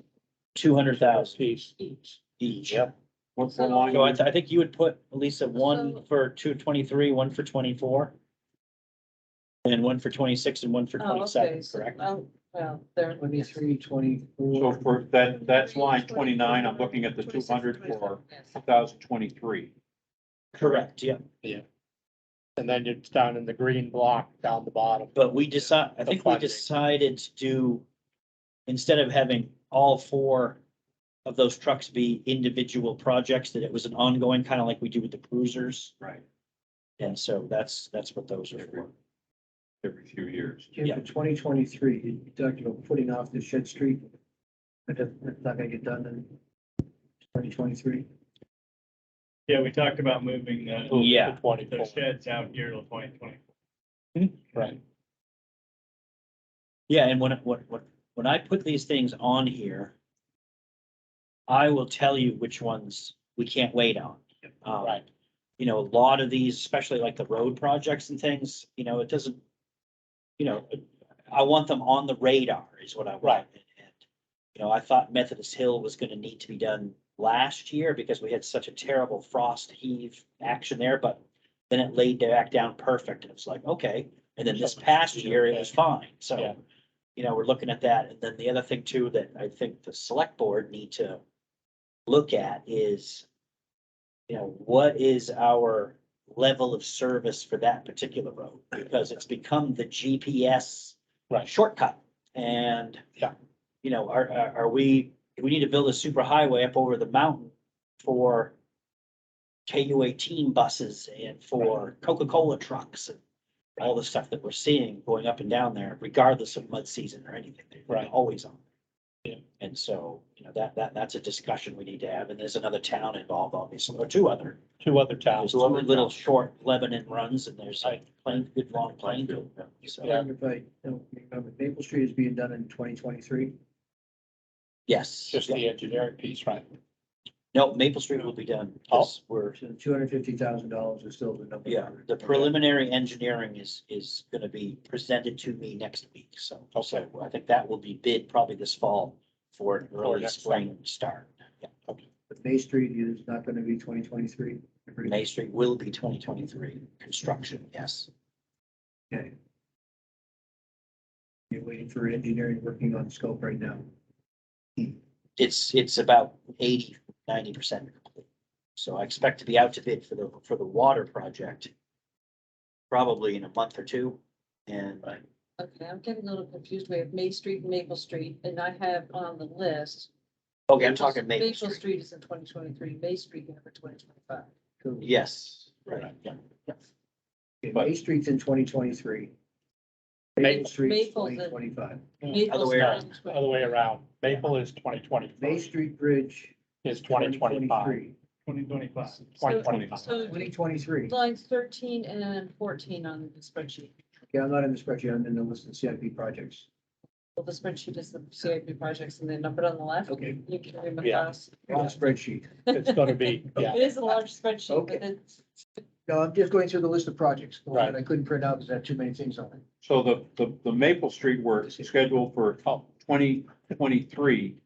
200,000 Piece. each. Yep. What's So- the line? So I think you would put, Lisa, one So- for 223, one for 24. And one for 26 and one for Oh, okay, 27, so, correct? oh, well, they're. 23, So 24. for that's line 29, I'm looking at the 200 for 2023. Correct, yeah. And then it's down in the green block down the bottom. But I think we funding. decided to do, instead of having all 4 of those trucks be individual projects, that it was an ongoing, kind of like we do with the cruisers. Right. And so that's what those are for. Every few years. Jim, for 2023, you talked about putting off the Shed Street. But that's not gonna get done in 2023. Yeah, we talked about moving Yeah. the 24, sheds out here till 2020. right, Yeah, and when I put these things on here, I will tell you which ones we can't wait on. right. You know, a lot of these, especially like the road projects and things, you know, it doesn't, you know, I want them on the radar is what I want. Right. And, you know, I thought Methodist Hill was gonna need to be done last year because we had such a terrible frost heave action there, but then it laid back down perfect and it was like, okay. And then this past year, it was fine. Yeah. So, you know, we're looking at that. And then the other thing too, that I think the select board need to look at is, you know, what is our level of service for that particular road? Because it's become the GPS Right. shortcut. And, Yeah. you know, do we need to build a super highway up over the mountain for KU-18 buses and for Coca-Cola trucks and all the stuff that we're seeing going up and down there, regardless of mud season or anything, they're Right. always on. Yeah. And so, you know, that's a discussion we need to have. And there's another town involved, obviously, or 2 other. Two other towns. There's little short Lebanon runs and there's a Right. good long plain. So, Yeah. If I don't remember, Maple Street is being done in 2023. yes. Just yeah. the engineering piece, right? No, Maple Street will be done because we're, So $250,000 is still the number. yeah, the preliminary engineering is gonna be presented to me next week. So I think that will be bid probably this fall for an early next spring start. Yeah. But May Street is not gonna be 2023. May Street will be 2023 construction, yes. Okay. You're waiting for engineering working on scope right now. It's about 80-90% complete. So I expect to be out to bid for the water project probably in a month or 2. And Okay, I'm getting a little confused. We have May Street and Maple Street, and I have on the list. okay, I'm talking Maple Maple Street. Street is in 2023, May Street is for 2025. Yes, right, yeah. Okay, May Street's in 2023. Maple Street's Maple's in- 2025. Other way around. Other way around. Maple is 2020. May Street Bridge. Is 2025. 2025. 2025. So 2023. lines 13 and 14 on the spreadsheet. Yeah, I'm not in the spreadsheet, I'm in the list of CIP projects. Well, the spreadsheet is the CIP projects and they're numbered on the left. Okay. You can read my Yeah. class. Wrong spreadsheet. It's gonna be, yeah, It is a large spreadsheet, Okay. but it's, No, I'm just going through the list of projects. The one Right. that I couldn't print out because I had too many things on it. So the Maple Street work scheduled for 2023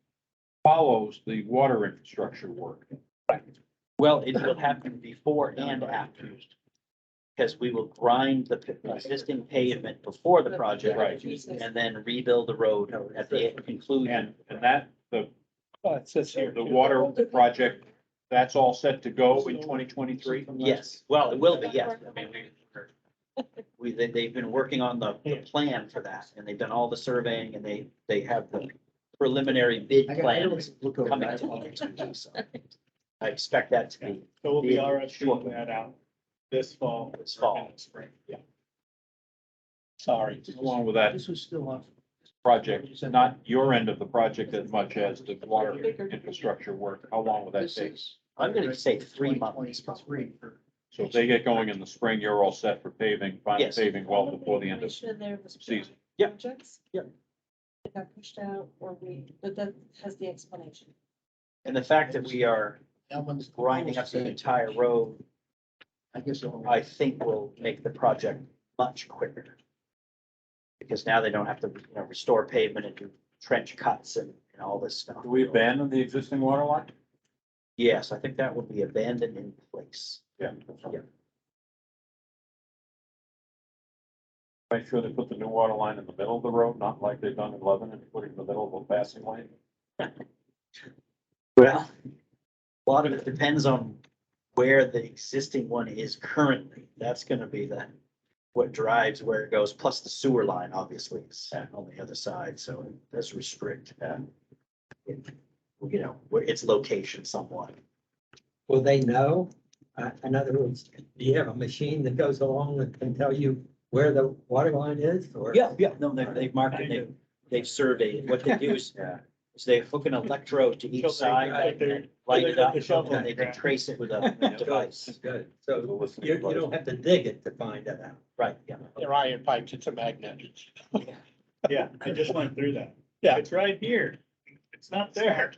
follows the water infrastructure work. Well, it will happen before and after. Because we will grind the existing pavement before the project. Right. And then rebuild the road at the conclusion. And that, well, it says here. the too. water project that's all set to go in 2023? Yes, well, it will be, yes. I mean, they've been working on the plan for that, and they've done all the surveying, and they have the preliminary bid I gotta plan look over coming that. to me. So I expect that to be So we'll be Yeah, RFPing that out this fall. This fall. or Spring, yeah. Sorry. Along with that This was still off. project, not your end of the project as much as the water infrastructure work, how long will that This take? is. I'm gonna say 3 months. 2023 for- So if they get going in the spring, you're all set for paving, final Yes. paving well before the end of Information there was season. Yeah. projects. Yeah. It got pushed out or but that has the explanation. And the fact that we are That one's grinding up the entire road, I guess. I think will make the project much quicker. Because now they don't have to, restore pavement and do trench cuts and all this stuff. Do we abandon the existing water line? Yes, I think that would be abandoned in place. Yeah. Yeah. Make sure they put the new water line in the middle of the road, not like they've done in Lebanon, put it in the middle of a passing lane. Well, a lot of it depends on where the existing one is currently. That's gonna be what drives where it goes, plus the sewer line, obviously, is on the other side, so it does restrict, where its location somewhat. Will they know? In other words, do you have a machine that goes along and can tell you where the water line is or? Yeah, no, they've marked it, they've surveyed it. What they do is Yeah. they hook an electrode to each side and light it up, and they can trace it with a device. Good, so you don't have to dig it to find it out. Right, yeah. They're iron pipes, it's a magnet. Yeah, I just went through that. Yeah. It's right here. It's not there.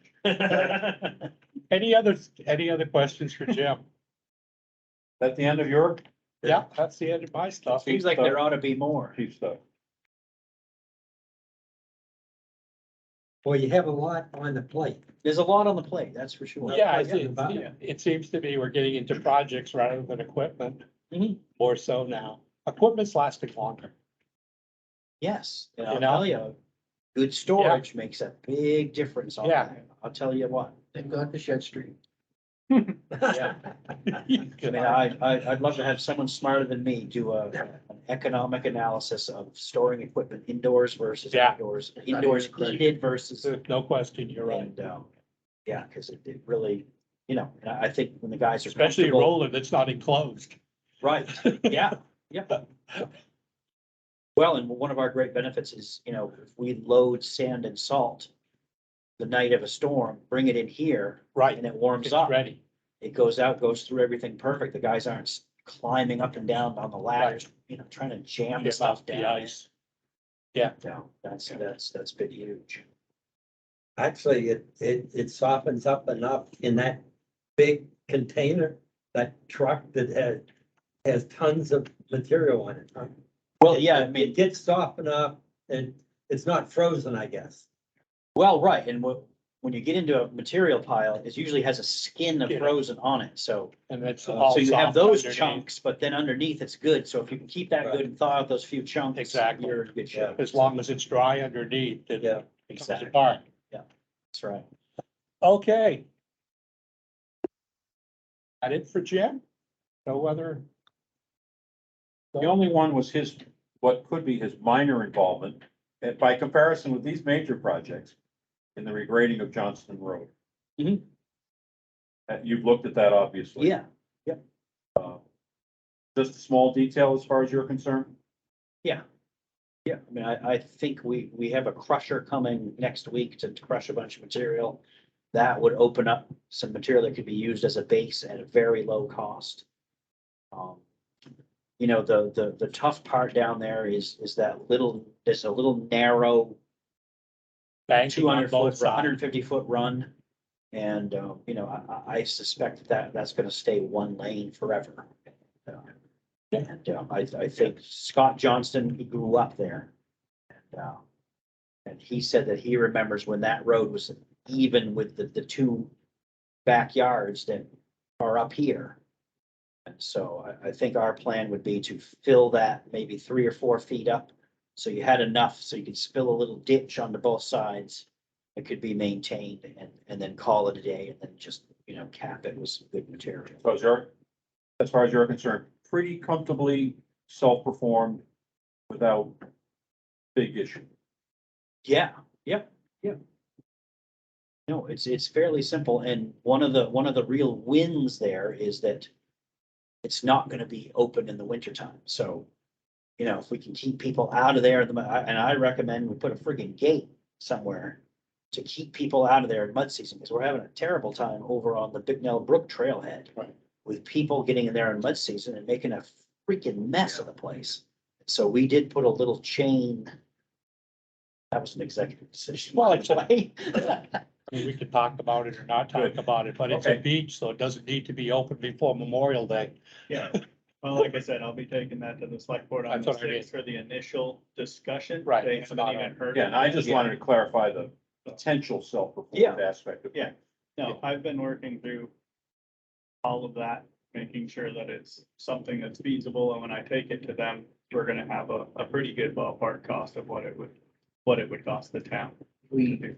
Any other questions for Jim? At the end of your Yeah, that's the end of my stuff. Seems like there ought to be more. chief stuff? Well, you have a lot on the plate. There's a lot on the plate, that's for sure. Yeah, Yeah. it seems to be we're getting into projects rather than equipment, Mhm. more so now. Equipment's lasting longer. Yes, and You I'll know? tell you, good storage makes a big difference on Yeah. that. I'll tell you what. Thank God for Shed Street. Yeah. I mean, I'd love to have someone smarter than me do an economic analysis of storing equipment indoors versus Yeah. outdoors, indoors heated versus. No question, you're right. And, yeah, because it really, and I think when the guys are Especially a comfortable. roller that's not enclosed. Right, yeah, yeah. Well, and one of our great benefits is, if we load sand and salt the night of a storm, bring it in here Right, and it warms it's up. ready. It goes out, goes through everything perfect. The guys aren't climbing up and down on the ladders, trying to jam the Get stuff off the down. ice. Yeah. No, that's been huge. Actually, it softens up enough in that big container, that truck that has tons of material on it. Well, yeah, I mean, It gets soft enough and it's not frozen, I guess. well, right, and when you get into a material pile, it usually has a skin of Yeah. frozen on it, so. And that's all. So you have soft those underneath. chunks, but then underneath it's good, so if you can keep that good and thaw out those few chunks. Exactly. You're in good shape. As long as it's dry underneath, it Yeah, comes Exactly, apart. that's right. Okay. That it for Jim? No other? The only one was what could be his minor involvement, and by comparison with these major projects in the regrading of Johnston Road. Mhm. You've looked at that, obviously. Yeah, Just a small detail as far as you're concerned? yeah. I mean, I think we have a crusher coming next week to crush a bunch of material. That would open up some material that could be used as a base at a very low cost. The tough part down there is there's a little narrow Banking on 200 both foot, sides. 150-foot run. And, I suspect that's gonna stay one lane forever. I think Scott Johnston, he grew up there. And he said that he remembers when that road was even with the two backyards that are up here. And so I think our plan would be to fill that maybe 3 or 4 feet up. So you had enough, so you could spill a little ditch onto both sides. It could be maintained and then call it a day and then just, cap it was good material. So as far as you're concerned, pretty comfortably self-performed without big issue. Yeah, yep, yep. No, it's fairly simple, and one of the real wins there is that it's not gonna be open in the wintertime, so, if we can keep people out of there, and I recommend we put a friggin' gate somewhere to keep people out of there in mud season, because we're having a terrible time over on the Bicknell Brook trailhead. Right. With people getting in there in mud season and making a freaking mess of the place. So we did put a little chain. That was an executive decision. Well, it's by the way. I mean, we could talk about it or not talk about it, but it's a Okay. beach, so it doesn't need to be open before Memorial Day. Yeah, well, like I said, I'll be taking that to the select board on That's the what I mean. sixth for the initial discussion. Right, They it's haven't not even on. heard. Yeah, and I just Yeah. wanted to clarify the potential self-performed Yeah. aspect of it. Yeah. No, I've been working through all of that, making sure that it's something that's feasible, and when I take it to them, we're gonna have a pretty good ballpark cost of what it would cost the town. to We, do.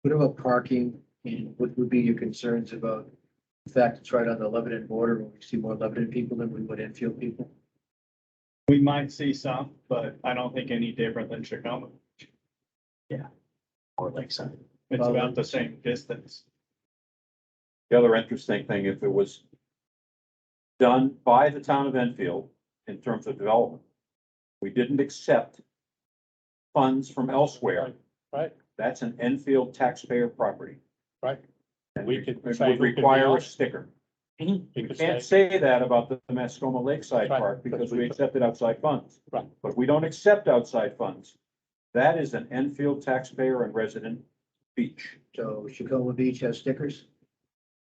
what about parking and what would be your concerns about the fact it's right on the Lebanon border, where we see more Lebanon people than we would Enfield people? We might see some, but I don't think any different than Chicago. Or Lakeside. It's Well, about the same distance. The other interesting thing, if it was done by the town of Enfield in terms of development, we didn't accept funds from elsewhere. Right. That's an Enfield taxpayer property. Right. And We it could would say we could be require on a it. sticker. We You could can't say, say that about the Mascoma Lakeside Right, Park because because we we could- accepted outside funds. Right. But we don't accept outside funds. That is an Enfield taxpayer and resident beach. So Shakoma Beach has stickers?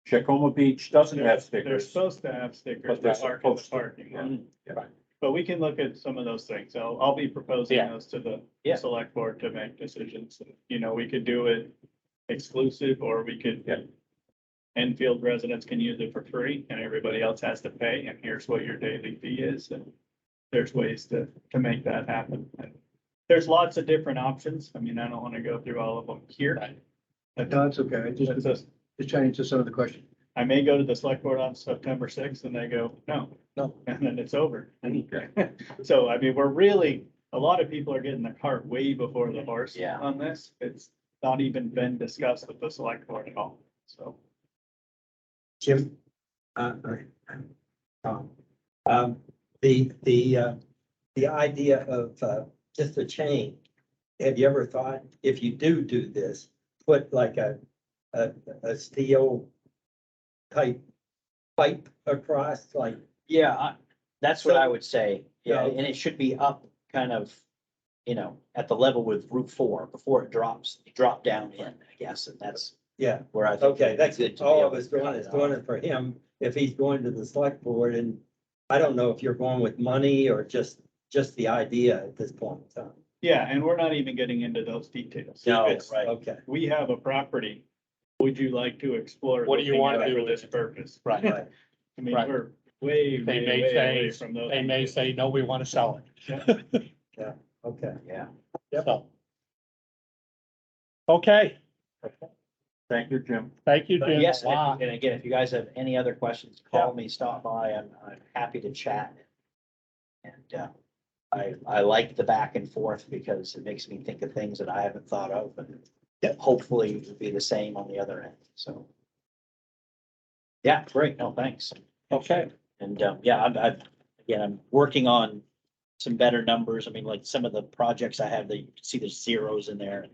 Shakoma Beach doesn't have They're stickers. supposed to have stickers, But they're but park in the supposed to. parking lot. Yeah. But we can look at some of those things. I'll be proposing Yeah. those to the Yeah. select board to make decisions. We could do it exclusive, or we could. Yeah. Enfield residents can use it for free and everybody else has to pay, and here's what your daily fee is, and there's ways to make that happen. And there's lots of different options. I mean, I don't want to go through all of them here. No, it's okay. I It's just just- trying to answer some of the questions. I may go to the select board on September sixth and they go, no. No. And then it's over. So, I mean, a lot of people are getting the cart way before the horse Yeah. on this. It's not even been discussed with the select board at all, so. Jim, the idea of, just a chain, have you ever thought, if you do this, put like a steel type pipe across, like, Yeah, that's what So- I would say. Yeah, Yeah. and it should be up kind of, at the level with Route 4 before it drop down in, I guess, and that's yeah, where I think. okay, it'd be that's good to be all I able was to doing, cut is it doing off. it for him, if he's going to the select board, and I don't know if you're going with money or just the idea at this point in time. Yeah, and we're not even getting into those details. No, It's- right. Okay, We have a property. Would you like to explore? What do you looking wanna at it do For with this it? purpose. Right. right, I mean, Right. we're way, They way, may way say- away from those. they may say, no, we want to sell it. okay. Yeah. So. Okay, Thank you, Jim. thank you, Jim. Yes, Wow. and again, if you guys have any other questions, call me, stop by. I'm happy to chat. And I like the back and forth because it makes me think of things that I haven't thought of, and hopefully it'll be the same on the other end, so. Yeah, great. No, thanks. Okay, And yeah, I'm working on some better numbers. I mean, like some of the projects I have, you can see there's zeros in there.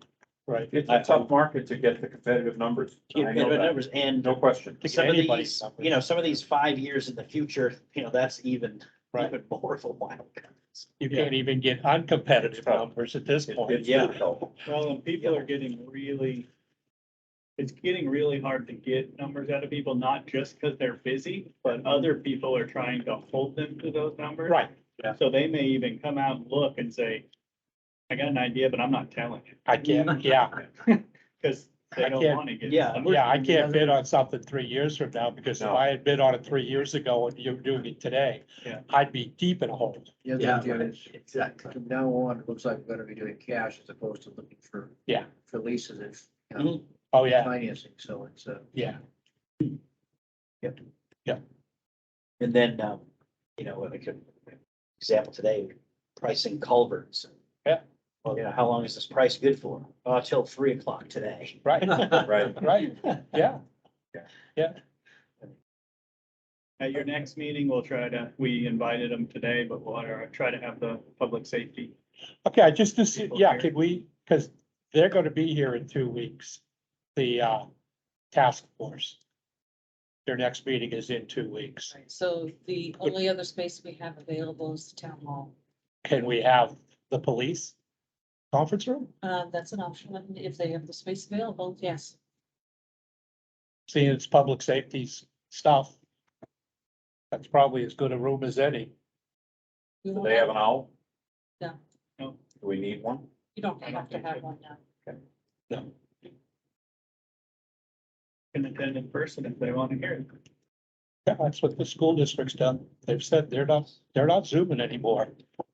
right. It's a tough market to get the competitive numbers. I know Better that. numbers, and No question. To some get of anybody's these, numbers. some of these 5 years in the future, that's even Right. more of a wild card. You can't even get uncompetitive numbers at this point. It's Yeah. difficult. Well, and people are it's getting really hard to get numbers out of people, not just because they're busy, but other people are trying to hold them to those numbers. Right, So they may even come out and look and say, I got an idea, but I'm not telling you, I can't, yeah, because they I don't can't- want to get. yeah, stuff. yeah, I can't bid on something 3 years from now, because if No. I had bid on it 3 years ago and you're doing it today, Yeah. I'd be deep in a hole. The other Yeah, thing, Jim, is exactly. from now on, it looks like we're gonna be doing cash as opposed to looking for. Yeah. For leases and, Oh, yeah, financing, so it's, yeah, Yep. Yeah. And then, like an example today, pricing culverts. Yeah. Well, how long is this price good for? Till 3 o'clock today. Right, Right. right, yeah. Yeah, At your next meeting, we invited them today, but we'll try to have the public safety. okay, just to see, yeah, could we, because they're gonna be here in 2 weeks, the task force. Their next meeting is in 2 weeks. So the only other space we have available is the town hall. Can we have the police conference room? That's an option, and if they have the space available, yes. Seeing it's public safety's stuff. That's probably as good a room as any. We Do won't they have an owl? No. No. Do we need one? You don't I don't have to think have so. one now. No, Can attend in person if they want to hear it. yeah, that's what the school district's done. They've said they're not zooming anymore. Of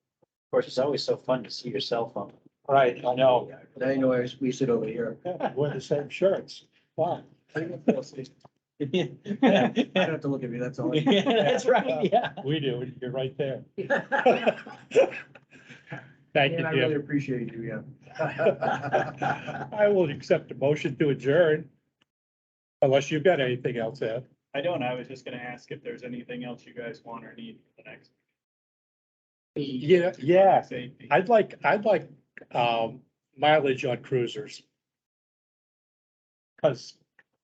course, it's always so fun to see yourself on. Right, I know. Now you know we sit over here. Yeah, wear the same shirts. Wow. I don't have to look at me, that's all. That's right, yeah. We do, you're right there. And Thank you, I really Jim. appreciate you, yeah. I will accept a motion to adjourn. Unless you've got anything else, Ed. I don't, I was just gonna ask if there's anything else you guys want or need for the next. Yeah, Safety. I'd like mileage on cruisers. Cause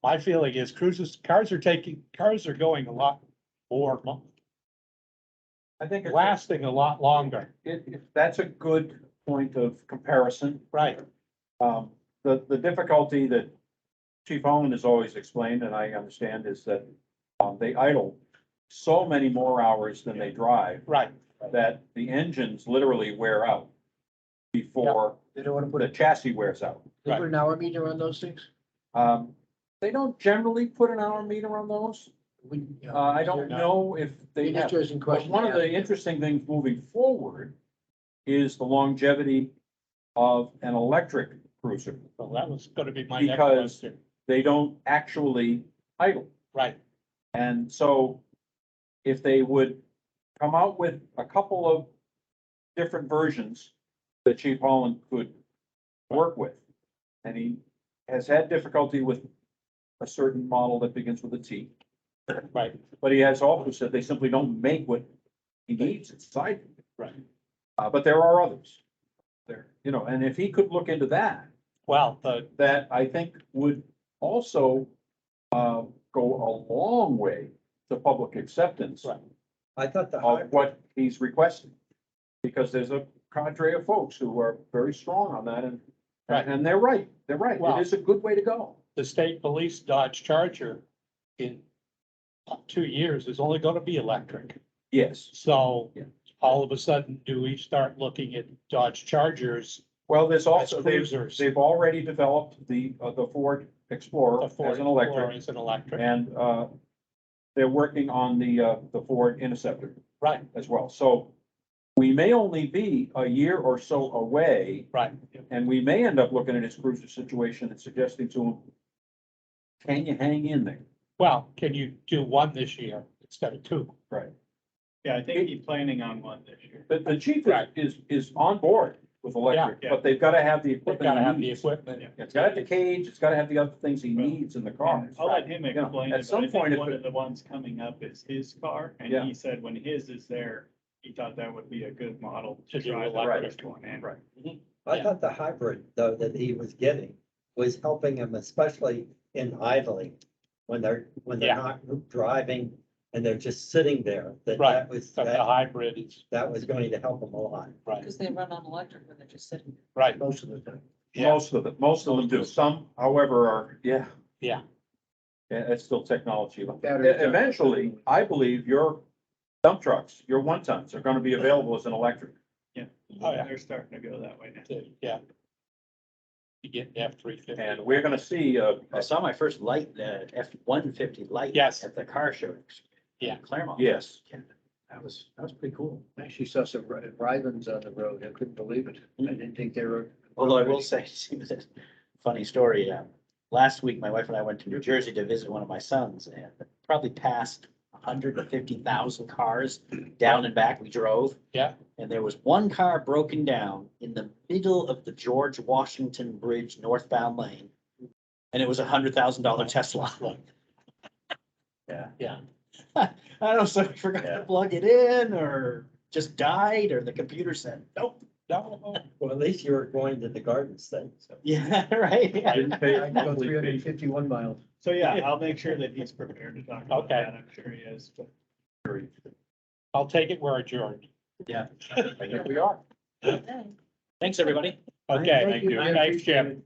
my feeling is cars are going a lot more, I think lasting a lot longer. that's a good point of comparison. Right, The difficulty that Chief Owen has always explained, and I understand, is that they idle so many more hours than they drive, right, that the engines literally wear out before They don't want to put the chassis wears out. they put an hour meter on those things? They don't generally put an hour meter on those. I don't know if they have. Interesting But question. one of the interesting things moving forward is the longevity of an electric cruiser. so that was gonna be my next Because- question. They don't actually idle. Right, And so if they would come out with a couple of different versions that Chief Holland could work with. And he has had difficulty with a certain model that begins with a T. right, But he has also said they simply don't make what he needs inside. right. But there are others. There, and if he could look into that, Well, that I think would also go a long way to public acceptance Right. I thought the of hybrid, what he's requesting. Because there's a cadre of folks who are very strong on that Right. and they're right. Well- It is a good way to go. the state police Dodge Charger in 2 years is only gonna be electric. Yes. So Yeah. all of a sudden, do we start looking at Dodge Chargers Well, there's also, as they've, cruisers? they've already developed the Ford Explorer The as Ford an Explorer electric. is an electric, And, they're working on the Ford Interceptor right, as well. So we may only be a year or so away, right, and we may end up looking at his cruiser situation and suggesting to him, can you hang in there? well, can you do one this year instead of two? Right. Yeah, I think he's planning on one this year. The chief Right. is on board with electric, Yeah. but they've gotta have the They've equipment gotta he have the needs. equipment, It's gotta have the cage, it's gotta have the other things he needs in the car. I'll let him You know, explain at it, some but I point, think if one it- of the ones coming up is his car, and Yeah. he said when his is there, he thought that would be a good model To to do drive the electric. first one in. Right. I yeah. thought the hybrid though that he was getting was helping him, especially in idling. When they're Yeah. not driving and they're just sitting there, Right. that was, So the hybrid is, that was going to help him a lot. right, Because they run on electric when they're just sitting. right, Most of the time. Yeah. Most of them do. Some, however, are, yeah. yeah, Yeah, it's still technology. Battery tech. Eventually, I believe your dump trucks, your 1 tons are gonna be available as an electric. Yeah, Oh, yeah. they're starting to go that way now. yeah. You get F-350. And we're gonna see, I saw my first light, F-150 light. Yes. At the car show. Yeah. in Claremont. yes, That was pretty cool. I actually saw some Rylands on the road. I couldn't believe it. I didn't think they were. Although I will say, it was a funny story, last week, my wife and I went to New Jersey to visit one of my sons and probably passed 150,000 cars down and back. We drove. Yeah. And there was one car broken down in the middle of the George Washington Bridge northbound lane. And it was $100,000 Tesla. Yeah. I don't know, so we forgot to plug it in or just died or the computer said, nope. No, Well, at least you were going to the gardens then, so. Yeah, right. Didn't pay I a can go monthly three hundred fee. and fifty-one miles. So yeah, I'll make sure that he's prepared to talk about Okay. that. I'm sure he is. But I'll take it, we're adjourned. And here we are. Thanks, everybody. Okay, Thank you. thanks, Jim.